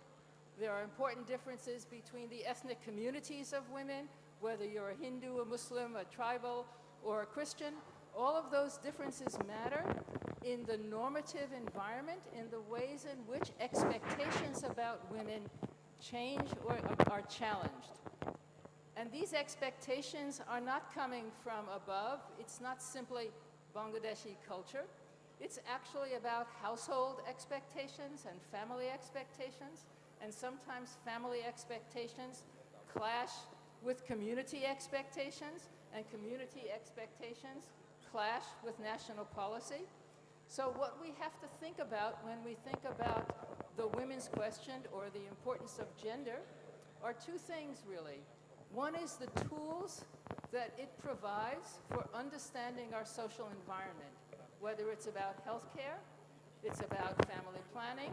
There are important differences between the ethnic communities of women, whether you're a Hindu, a Muslim, a tribal, or a Christian. All of those differences matter in the normative environment, in the ways in which expectations about women change or are challenged. And these expectations are not coming from above. It's not simply Bangladeshi culture. It's actually about household expectations and family expectations. And sometimes family expectations clash with community expectations, and community expectations clash with national policy. So what we have to think about when we think about the women's question or the importance of gender are two things, really. One is the tools that it provides for understanding our social environment, whether it's about healthcare, it's about family planning,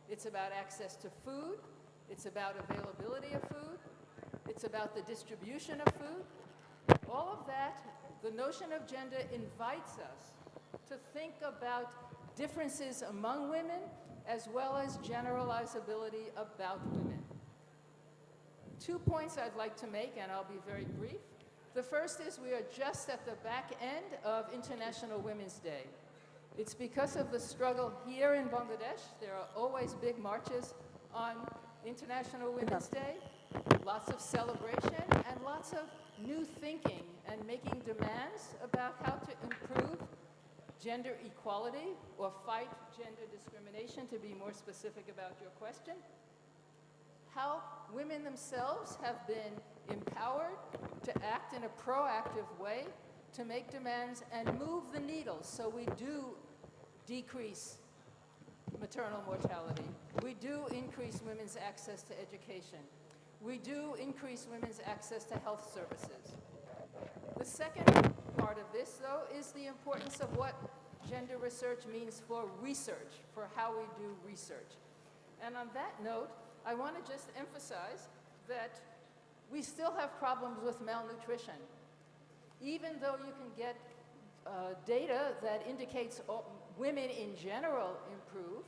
it's about access to food, it's about availability of food, it's about the distribution of food. All of that, the notion of gender invites us to think about differences among women as well as generalizability about women. 2 points I'd like to make, and I'll be very brief. The first is we are just at the back end of International Women's Day. It's because of the struggle here in Bangladesh. There are always big marches on International Women's Day, lots of celebration, and lots of new thinking and making demands about how to improve gender equality or fight gender discrimination, to be more specific about your question. How women themselves have been empowered to act in a proactive way to make demands and move the needle so we do decrease maternal mortality. We do increase women's access to education. We do increase women's access to health services. The second part of this, though, is the importance of what gender research means for research, for how we do research. And on that note, I want to just emphasize that we still have problems with malnutrition. Even though you can get data that indicates women in general improve,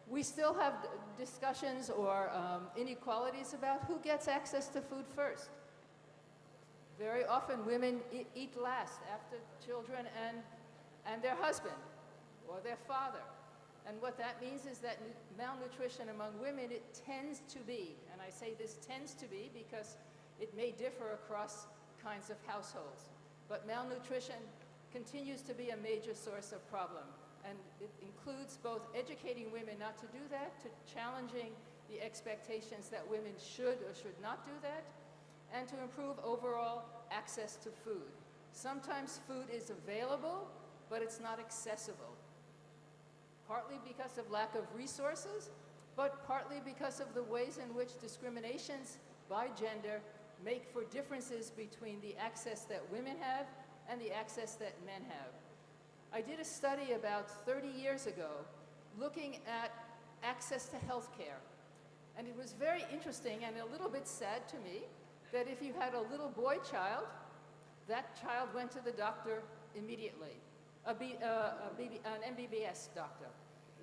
we still have discussions or inequalities about who gets access to food first. Very often women eat last after children and their husband or their father. And what that means is that malnutrition among women, it tends to be, and I say this tends to be because it may differ across kinds of households, but malnutrition continues to be a major source of problem. And it includes both educating women not to do that, to challenging the expectations that women should or should not do that, and to improve overall access to food. Sometimes food is available, but it's not accessible. Partly because of lack of resources, but partly because of the ways in which discriminations by gender make for differences between the access that women have and the access that men have. I did a study about 30 years ago looking at access to health care. And it was very interesting and a little bit sad to me that if you had a little boy child, that child went to the doctor immediately, an MBBS doctor.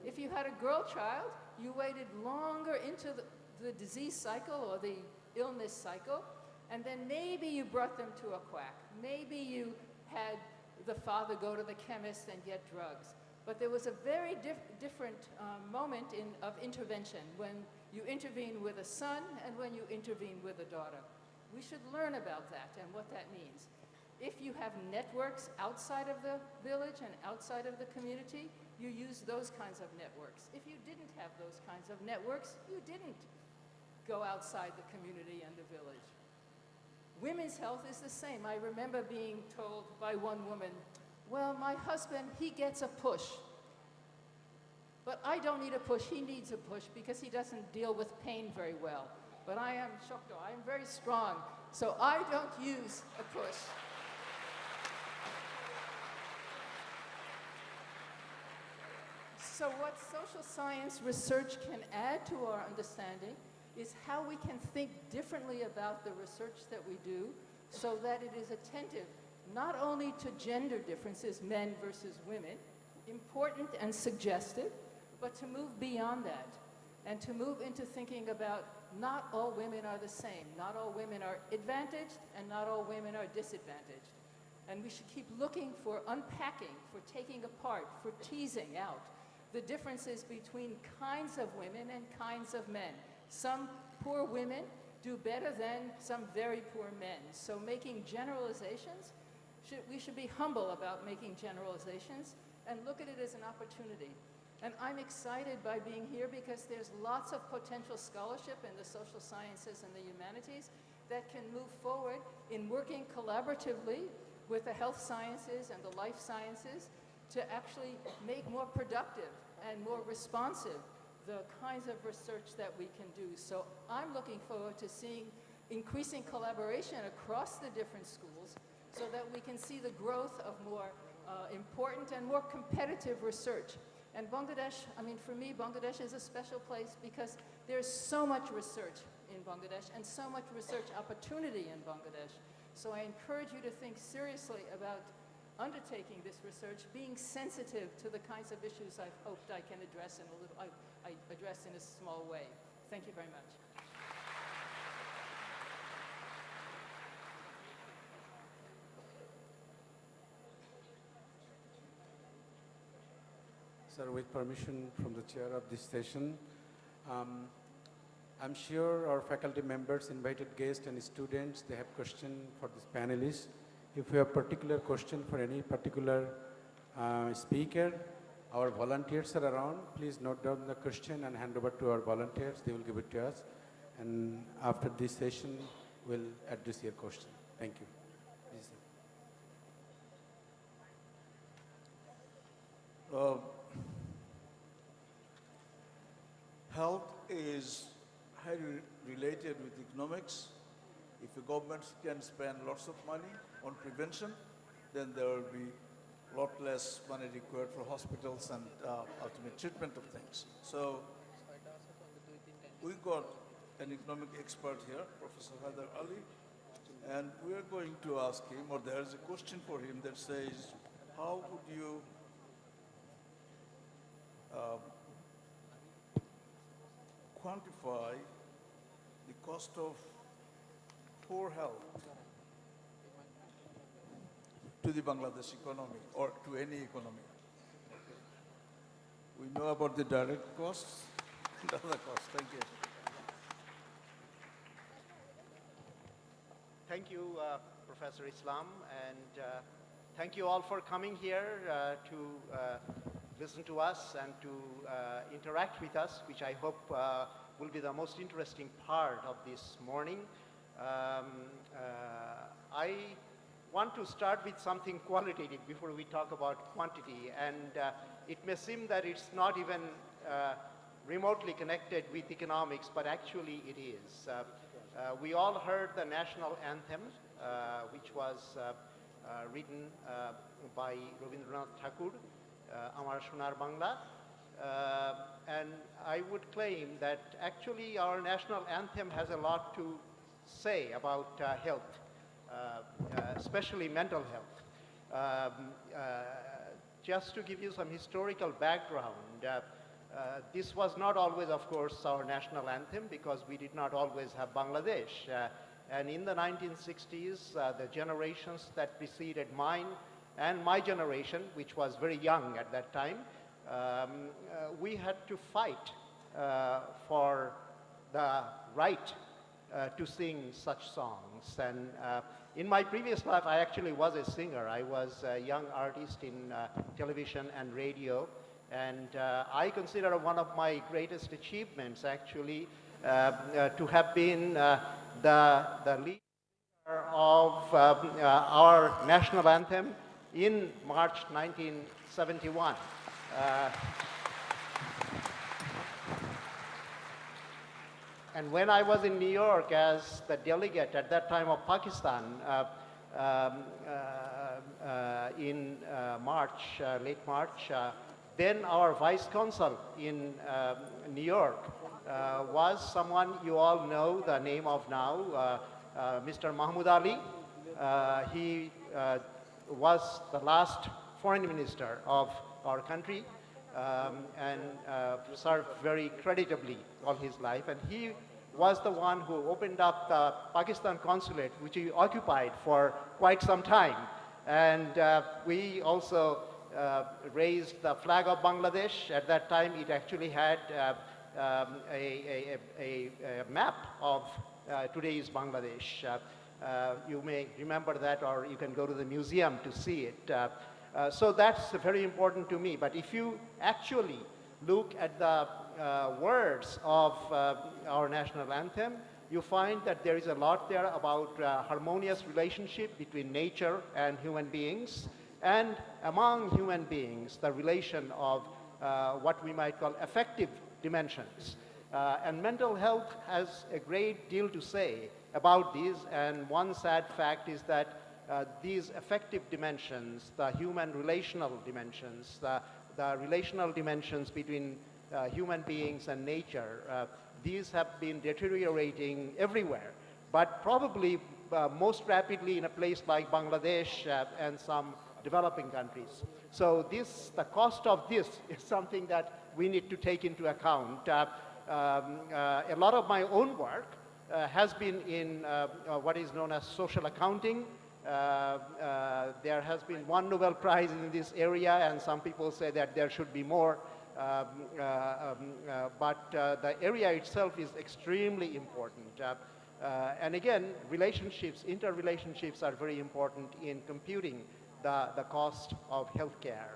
If you had a girl child, you waited longer into the disease cycle or the illness cycle, and then maybe you brought them to a quack. Maybe you had the father go to the chemist and get drugs. But there was a very different moment of intervention when you intervene with a son and when you intervene with a daughter. We should learn about that and what that means. If you have networks outside of the village and outside of the community, you use those kinds of networks. If you didn't have those kinds of networks, you didn't go outside the community and the village. Women's health is the same. I remember being told by one woman, well, my husband, he gets a push. But I don't need a push, he needs a push because he doesn't deal with pain very well. But I am Shokto, I am very strong, so I don't use a push. So what social science research can add to our understanding is how we can think differently about the research that we do so that it is attentive not only to gender differences, men versus women, important and suggestive, but to move beyond that and to move into thinking about not all women are the same, not all women are advantaged, and not all women are disadvantaged. And we should keep looking for unpacking, for taking apart, for teasing out the differences between kinds of women and kinds of men. Some poor women do better than some very poor men. So making generalizations, we should be humble about making generalizations and look at it as an opportunity. And I'm excited by being here because there's lots of potential scholarship in the social sciences and the humanities that can move forward in working collaboratively with the health sciences and the life sciences to actually make more productive and more responsive the kinds of research that we can do. So I'm looking forward to seeing increasing collaboration across the different schools so that we can see the growth of more important and more competitive research. And Bangladesh, I mean, for me, Bangladesh is a special place because there's so much research in Bangladesh and so much research opportunity in Bangladesh. So I encourage you to think seriously about undertaking this research, being sensitive to the kinds of issues I've hoped I can address in I address in a small way. Thank you very much.
Sir, with permission from the chair of this session, I'm sure our faculty members, invited guests and students, they have questions for this panelists. If you have particular question for any particular speaker, our volunteers are around. Please note down the question and hand over to our volunteers. They will give it to us. And after this session, we'll address your question. Thank you. Please, sir.
Health is highly related with economics. If the government can spend lots of money on prevention, then there will be a lot less money required for hospitals and ultimate treatment of things. So we got an economic expert here, Professor Haider Ali, and we are going to ask him, or there is a question for him that says, how would you quantify the cost of poor health to the Bangladesh economy or to any economy? We know about the direct costs and other costs. Thank you.
Thank you, Professor Islam, and thank you all for coming here to listen to us and to interact with us, which I hope will be the most interesting part of this morning. I want to start with something qualitative before we talk about quantity, and it may seem that it's not even remotely connected with economics, but actually it is. We all heard the National Anthem, which was written by Rabindranath Tagore, Amar Sonar Bangla, and I would claim that actually our national anthem has a lot to say about health, especially mental health. Just to give you some historical background, this was not always, of course, our national anthem because we did not always have Bangladesh. And in the 1960s, the generations that preceded mine and my generation, which was very young at that time, we had to fight for the right to sing such songs. And in my previous life, I actually was a singer. I was a young artist in television and radio. And I consider one of my greatest achievements, actually, to have been the leader of our national anthem in March 1971. And when I was in New York as the delegate at that time of Pakistan, in March, late March, then our vice consul in New York was someone you all know the name of now, Mr. Mahmoud Ali. He was the last foreign minister of our country and served very creditably all his life. And he was the one who opened up the Pakistan consulate, which he occupied for quite some time. And we also raised the flag of Bangladesh. At that time, it actually had a map of today's Bangladesh. You may remember that, or you can go to the museum to see it. So that's very important to me. But if you actually look at the words of our national anthem, you find that there is a lot there about harmonious relationship between nature and human beings, and among human beings, the relation of what we might call affective dimensions. And mental health has a great deal to say about these, and one sad fact is that these affective dimensions, the human relational dimensions, the relational dimensions between human beings and nature, these have been deteriorating everywhere, but probably most rapidly in a place like Bangladesh and some developing countries. So the cost of this is something that we need to take into account. A lot of my own work has been in what is known as social accounting. There has been one Nobel Prize in this area, and some people say that there should be more. But the area itself is extremely important. And again, relationships, interrelationships are very important in computing the cost of healthcare.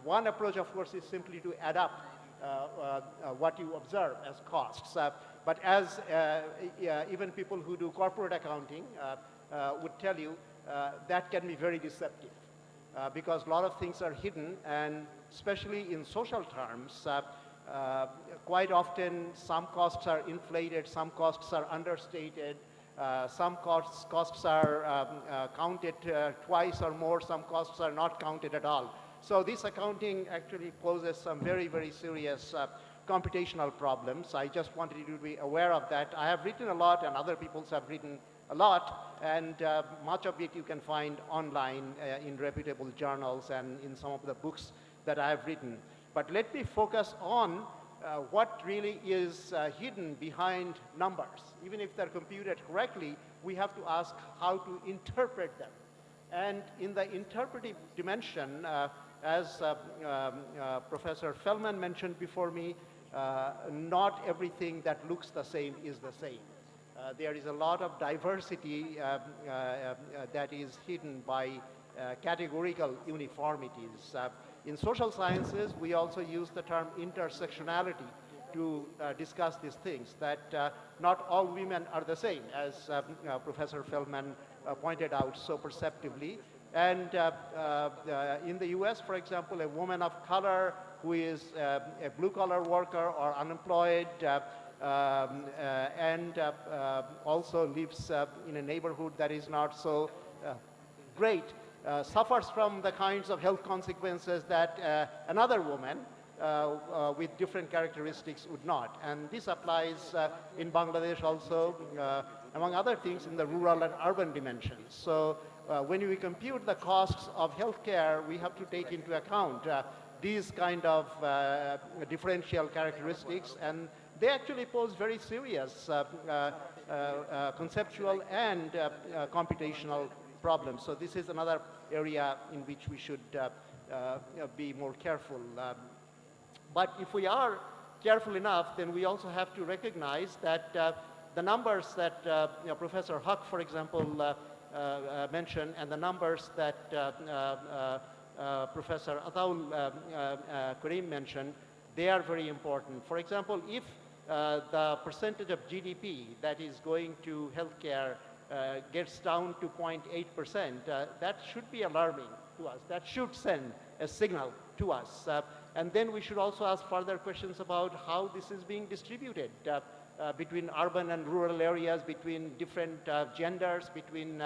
One approach, of course, is simply to add up what you observe as costs. But as even people who do corporate accounting would tell you, that can be very deceptive because a lot of things are hidden, and especially in social terms, quite often some costs are inflated, some costs are understated, some costs are counted twice or more, some costs are not counted at all. So this accounting actually poses some very, very serious computational problems. I just wanted you to be aware of that. I have written a lot, and other people have written a lot, and much of it you can find online in reputable journals and in some of the books that I have written. But let me focus on what really is hidden behind numbers. Even if they're computed correctly, we have to ask how to interpret them. And in the interpretive dimension, as Professor Feldman mentioned before me, not everything that looks the same is the same. There is a lot of diversity that is hidden by categorical uniformities. In social sciences, we also use the term intersectionality to discuss these things, that not all women are the same, as Professor Feldman pointed out so perceptively. And in the US, for example, a woman of color who is a blue-collar worker or unemployed and also lives in a neighborhood that is not so great, suffers from the kinds of health consequences that another woman with different characteristics would not. And this applies in Bangladesh also, among other things, in the rural and urban dimensions. So when we compute the costs of healthcare, we have to take into account these kind of differential characteristics, and they actually pose very serious conceptual and computational problems. So this is another area in which we should be more careful. But if we are careful enough, then we also have to recognize that the numbers that Professor Huck, for example, mentioned, and the numbers that Professor Ataul Karim mentioned, they are very important. For example, if the percentage of GDP that is going to healthcare gets down to 0.8%, that should be alarming to us. That should send a signal to us. And then we should also ask further questions about how this is being distributed between urban and rural areas, between different genders, between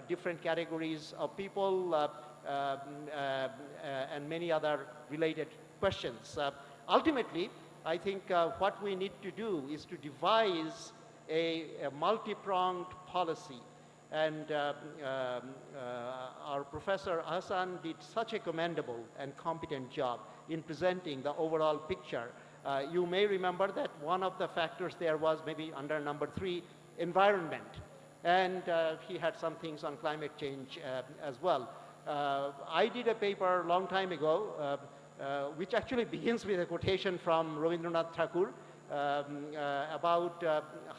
different categories of people, and many other related questions. Ultimately, I think what we need to do is to devise a multi-pronged policy. And our Professor Hassan did such a commendable and competent job in presenting the overall picture. You may remember that one of the factors there was maybe under number 3, environment. And he had some things on climate change as well. I did a paper a long time ago, which actually begins with a quotation from Rabindranath Tagore about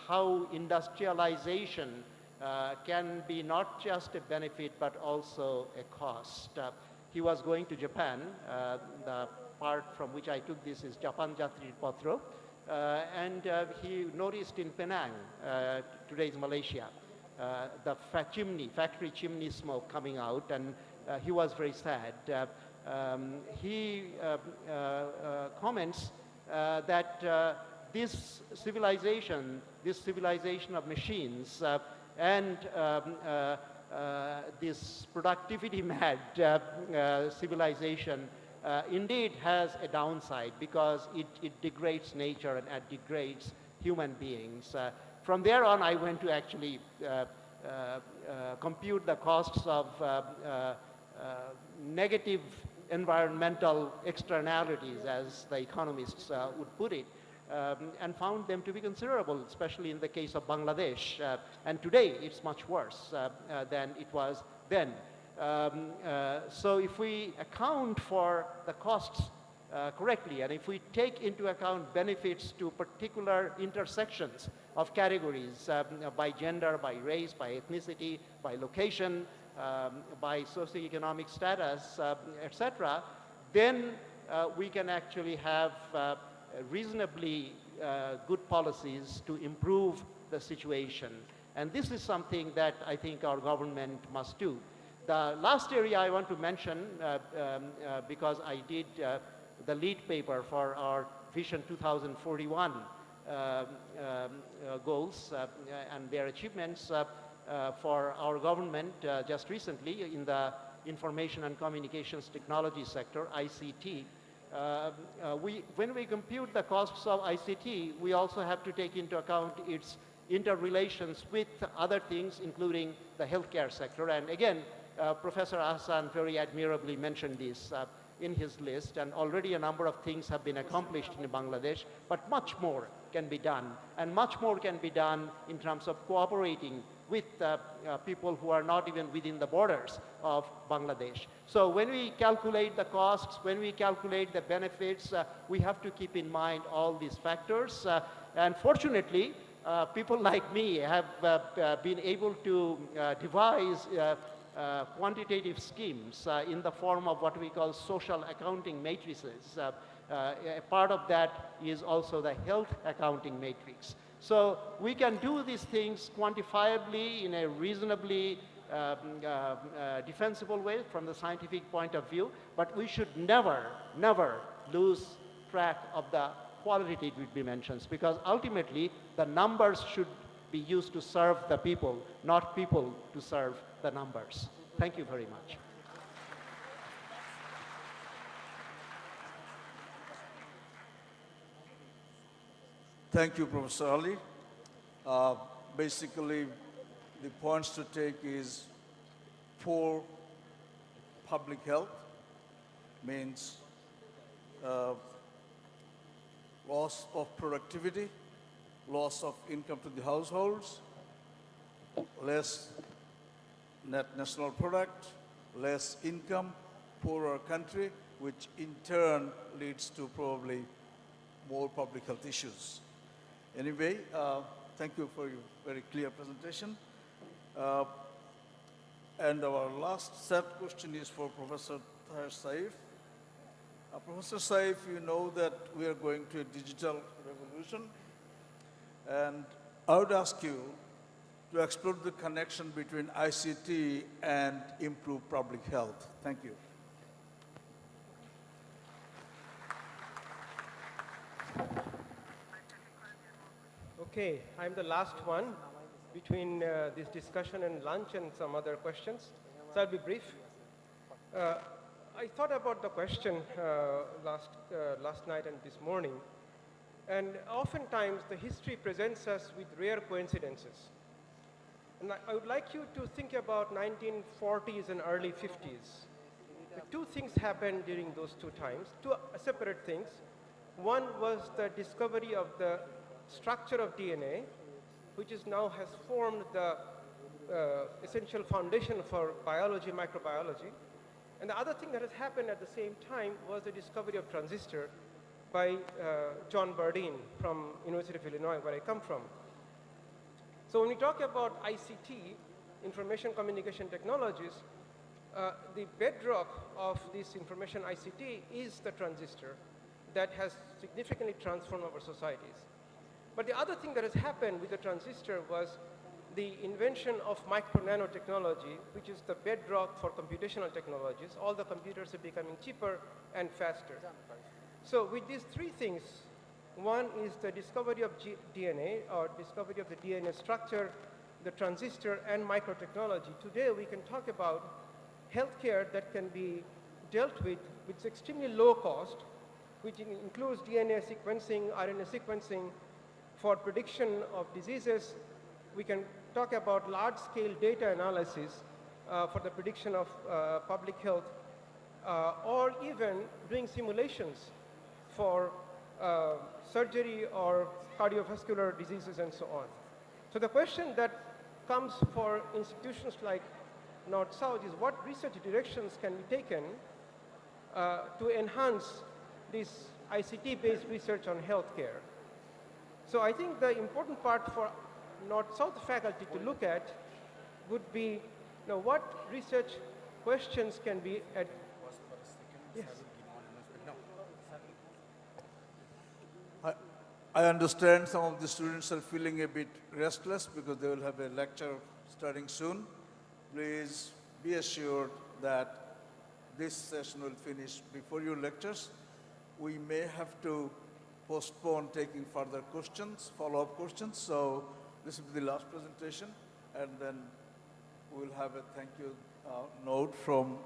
how industrialization can be not just a benefit but also a cost. He was going to Japan. The part from which I took this is Japan Jatrir Patro. And he noticed in Penang, today's Malaysia, the factory chimney smoke coming out, and he was very sad. he comments that this civilization of machines and this productivity-mad civilization indeed has a downside because it degrades nature and it degrades human beings. From there on, I went to actually compute the costs of negative environmental externalities, as the economists would put it, and found them to be considerable, especially in the case of Bangladesh. And today, it's much worse than it was then. So if we account for the costs correctly, and if we take into account benefits to particular intersections of categories by gender, by race, by ethnicity, by location, by socioeconomic status, etc., then we can actually have reasonably good policies to improve the situation. And this is something that I think our government must do. The last area I want to mention, because I did the lead paper for our Vision 2041 goals and their achievements for our government just recently in the Information and Communications Technology sector, ICT. When we compute the costs of ICT, we also have to take into account its interrelations with other things, including the healthcare sector. And again, Professor Ahsan very admirably mentioned this in his list, and already a number of things have been accomplished in Bangladesh, but much more can be done, and much more can be done in terms of cooperating with people who are not even within the borders of Bangladesh. So when we calculate the costs, when we calculate the benefits, we have to keep in mind all these factors. And fortunately, people like me have been able to devise quantitative schemes in the form of what we call social accounting matrices. A part of that is also the health accounting matrix. So we can do these things quantifiably in a reasonably defensible way from the scientific point of view, but we should never, never lose track of the qualitative dimensions, because ultimately the numbers should be used to serve the people, not people to serve the numbers. Thank you very much.
Thank you, Professor Ali. Basically, the points to take is poor public health means loss of productivity, loss of income to the households, less net national product, less income, poorer country, which in turn leads to probably more public health issues. Anyway, thank you for your very clear presentation. And our last set question is for Professor Tahir Saif. Professor Saif, you know that we are going to a digital revolution, and I would ask you to explore the connection between ICT and improved public health. Thank you.
Okay, I'm the last one between this discussion and lunch and some other questions, so I'll be brief. I thought about the question last night and this morning, and oftentimes the history presents us with rare coincidences. And I would like you to think about 1940s and early 50s. The two things happened during those two times, two separate things. One was the discovery of the structure of DNA, which now has formed the essential foundation for biology, microbiology. And the other thing that has happened at the same time was the discovery of transistor by John Bardeen from University of Illinois, where I come from. So when we talk about ICT, information communication technologies, the bedrock of this information ICT is the transistor that has significantly transformed our societies. But the other thing that has happened with the transistor was the invention of micro-nanotechnology, which is the bedrock for computational technologies. All the computers are becoming cheaper and faster. So with these three things, one is the discovery of DNA, or discovery of the DNA structure, the transistor, and microtechnology. Today we can talk about healthcare that can be dealt with extremely low cost, which includes DNA sequencing, RNA sequencing for prediction of diseases. We can talk about large-scale data analysis for the prediction of public health, or even doing simulations for surgery or cardiovascular diseases and so on. So the question that comes for institutions like North-South is what research directions can be taken to enhance this ICT-based research on healthcare. So I think the important part for North-South faculty to look at would be, what research questions can be at. Yes.
I understand some of the students are feeling a bit restless because they will have a lecture starting soon. Please be assured that this session will finish before your lectures. We may have to postpone taking further questions, follow-up questions. So this will be the last presentation, and then we'll have a thank you note from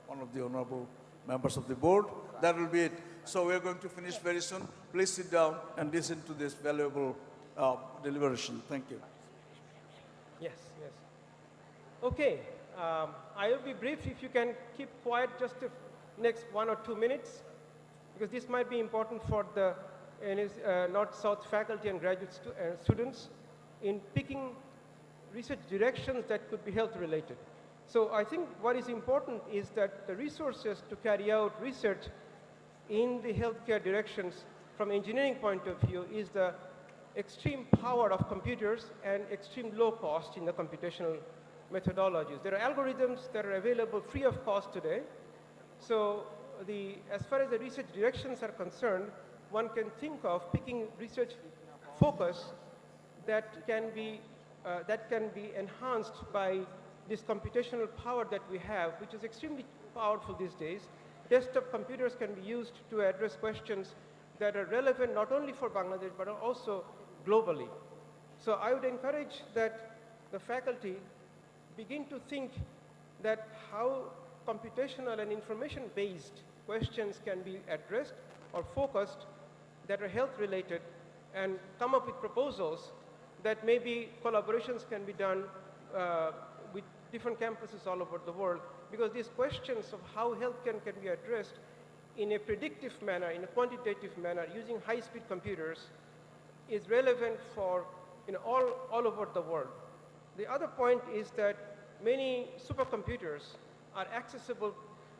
one of the honorable members of the board. That will be it. So we're going to finish very soon. Please sit down and listen to this valuable deliberation. Thank you.
Yes, yes. Okay, I will be brief. If you can keep quiet just the next 1 or 2 minutes, because this might be important for the North-South faculty and graduate students in picking research directions that could be health-related. So I think what is important is that the resources to carry out research in the healthcare directions from engineering point of view is the extreme power of computers and extreme low cost in the computational methodologies. There are algorithms that are available free of cost today. So as far as the research directions are concerned, one can think of picking research focus that can be enhanced by this computational power that we have, which is extremely powerful these days. Desktop computers can be used to address questions that are relevant not only for Bangladesh, but also globally. So I would encourage that the faculty begin to think that how computational and information-based questions can be addressed or focused that are health-related, and come up with proposals that maybe collaborations can be done with different campuses all over the world, because these questions of how healthcare can be addressed in a predictive manner, in a quantitative manner, using high-speed computers is relevant for all over the world. The other point is that many supercomputers are accessible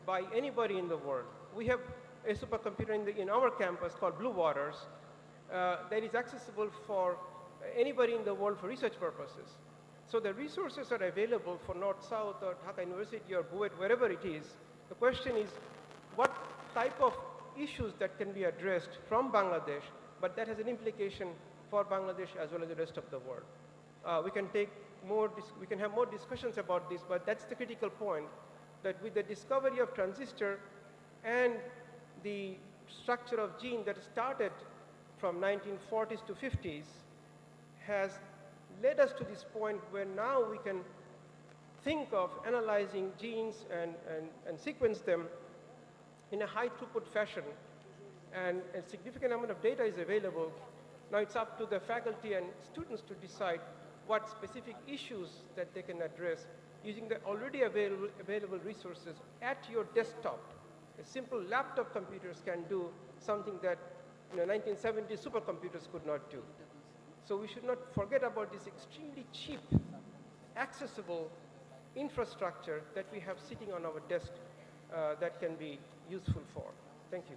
by anybody in the world. We have a supercomputer in our campus called Blue Waters that is accessible for anybody in the world for research purposes. So the resources are available for North-South or Dhaka University or BUET, wherever it is. The question is, what type of issues that can be addressed from Bangladesh, but that has an implication for Bangladesh as well as the rest of the world. We can have more discussions about this, but that's the critical point, that with the discovery of transistor and the structure of gene that started from 1940s to 50s has led us to this point where now we can think of analyzing genes and sequence them in a high throughput fashion, and a significant amount of data is available. Now it's up to the faculty and students to decide what specific issues that they can address using the already available resources at your desktop. A simple laptop computers can do something that 1970s supercomputers could not do. So we should not forget about this extremely cheap, accessible infrastructure that we have sitting on our desk that can be useful for. Thank you.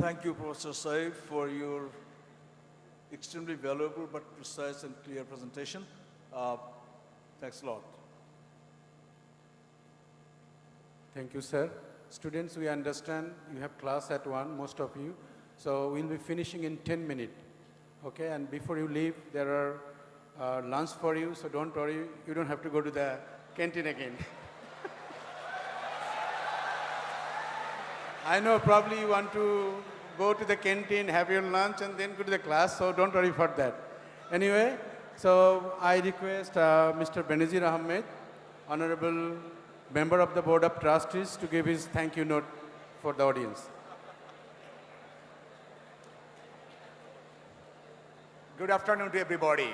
Thank you, Professor Saib, for your extremely valuable but precise and clear presentation. Thanks a lot.
Thank you, sir. Students, we understand you have class at 1, most of you. So we'll be finishing in 10 minutes. Okay, and before you leave, there are lunch for you, so don't worry, you don't have to go to the canteen again. I know probably you want to go to the canteen, have your lunch, and then go to the class, so don't worry for that. Anyway, so I request Mr. Benazir Ahmed, Honorable Member of the Board of Trustees, to give his thank you note for the audience.
Good afternoon to everybody.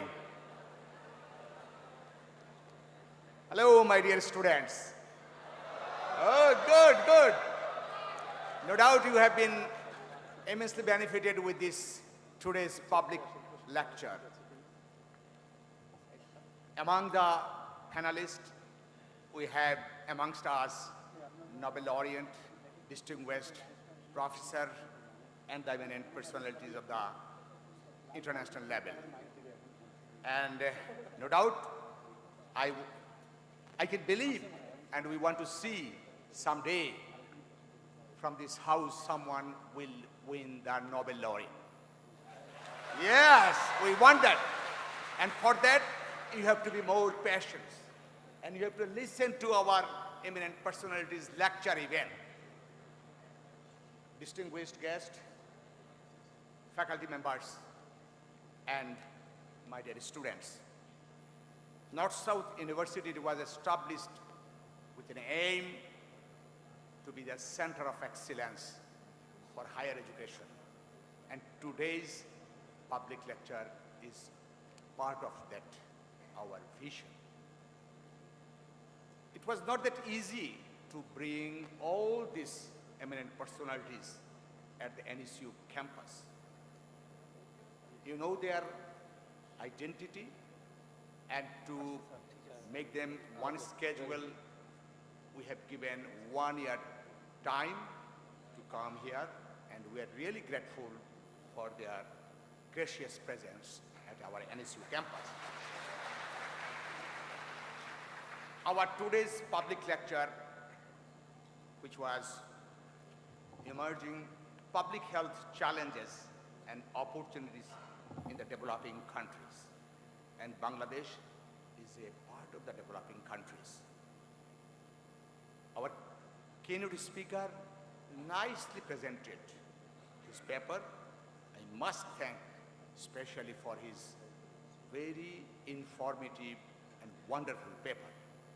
Hello, my dear students. Oh, good, good. No doubt you have been immensely benefited with this today's public lecture. Among the panelists, we have amongst us Nobel laureate, distinguished professor, and the eminent personalities of the international level. And no doubt, I can believe, and we want to see someday from this house someone will win the Nobel laureate. Yes, we want that. And for that, you have to be more patient. And you have to listen to our eminent personalities lecture event. Distinguished guests, faculty members, and my dear students. North-South University was established with an aim to be the center of excellence for higher education. And today's public lecture is part of that, our vision. It was not that easy to bring all these eminent personalities at the NSU campus. You know their identity, and to make them one schedule, we have given 1 year time to come here, and we are really grateful for their gracious presence at our NSU campus. Our today's public lecture, which was Emerging Public Health Challenges and Opportunities in the Developing Countries. And Bangladesh is a part of the developing countries. Our keynote speaker nicely presented his paper. I must thank especially for his very informative and wonderful paper.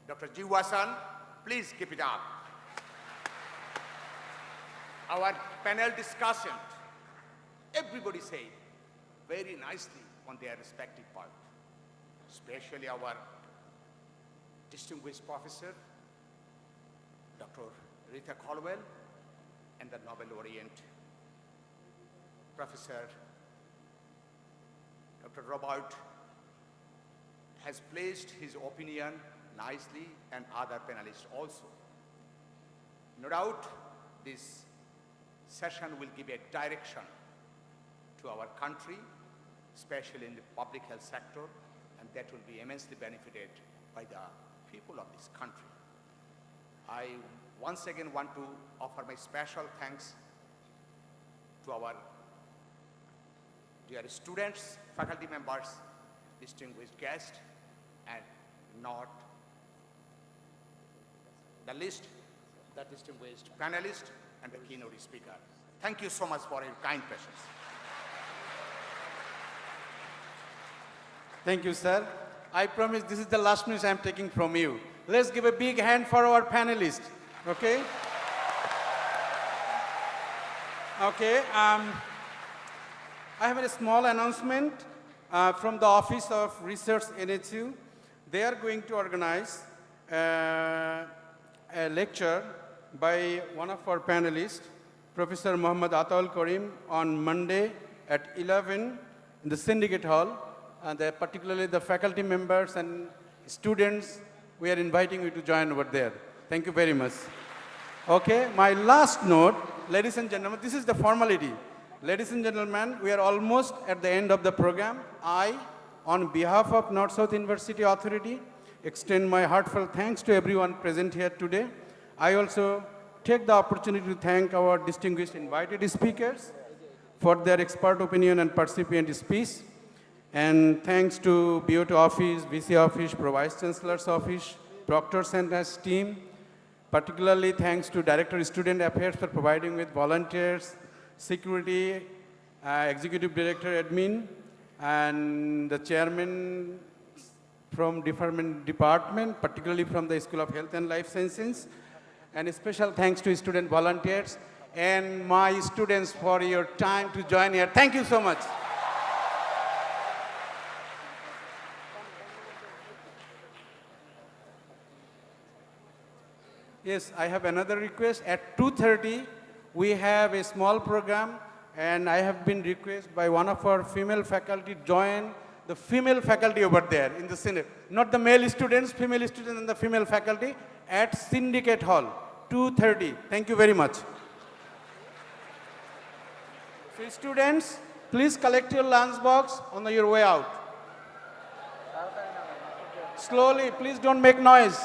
Dr. Jiwasan, please keep it up. Our panel discussion, everybody said very nicely on their respective part, especially our distinguished professor, Dr. Rita Caldwell, and the Nobel laureate, Professor Dr. Robert, has placed his opinion nicely, and other panelists also. No doubt, this session will give a direction to our country, especially in the public health sector, and that will be immensely benefited by the people of this country. I once again want to offer my special thanks to our dear students, faculty members, distinguished guests, and not the least, the distinguished panelists and the keynote speaker. Thank you so much for your kind patience.
Thank you, sir. I promise this is the last news I'm taking from you. Let's give a big hand for our panelists, okay? Okay, I have a small announcement from the Office of Research NSU. They are going to organize a lecture by one of our panelists, Professor Muhammad Ataul Karim, on Monday at 11 in the Syndicate Hall. And particularly the faculty members and students, we are inviting you to join over there. Thank you very much. Okay, my last note, ladies and gentlemen, this is the formality. Ladies and gentlemen, we are almost at the end of the program. I, on behalf of North-South University Authority, extend my heartfelt thanks to everyone present here today. I also take the opportunity to thank our distinguished invited speakers for their expert opinion and percipient speech. And thanks to BOT office, VC office, Vice Chancellor's office, Proctors and his team. Particularly thanks to Director Student Affairs for providing with volunteers, security, Executive Director Admin, and the Chairman from different department, particularly from the School of Health and Life Sciences. And a special thanks to student volunteers and my students for your time to join here. Thank you so much. Yes, I have another request. At 2:30, we have a small program, and I have been requested by one of our female faculty join the female faculty over there in the Senate. Not the male students, female students and the female faculty at Syndicate Hall, 2:30. Thank you very much. So students, please collect your lunch box on your way out. Slowly, please don't make noise.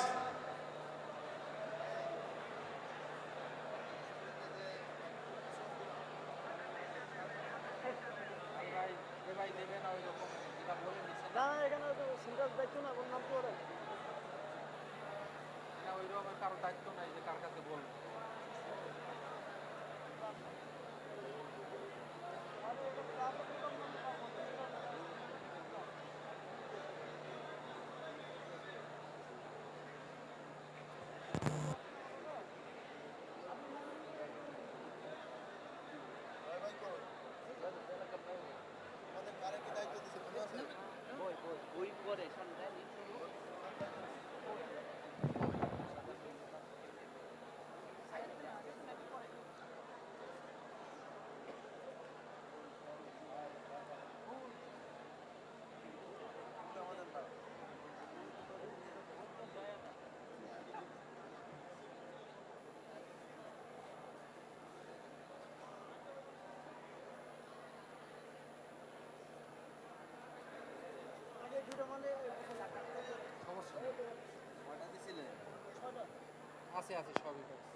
আছে সবই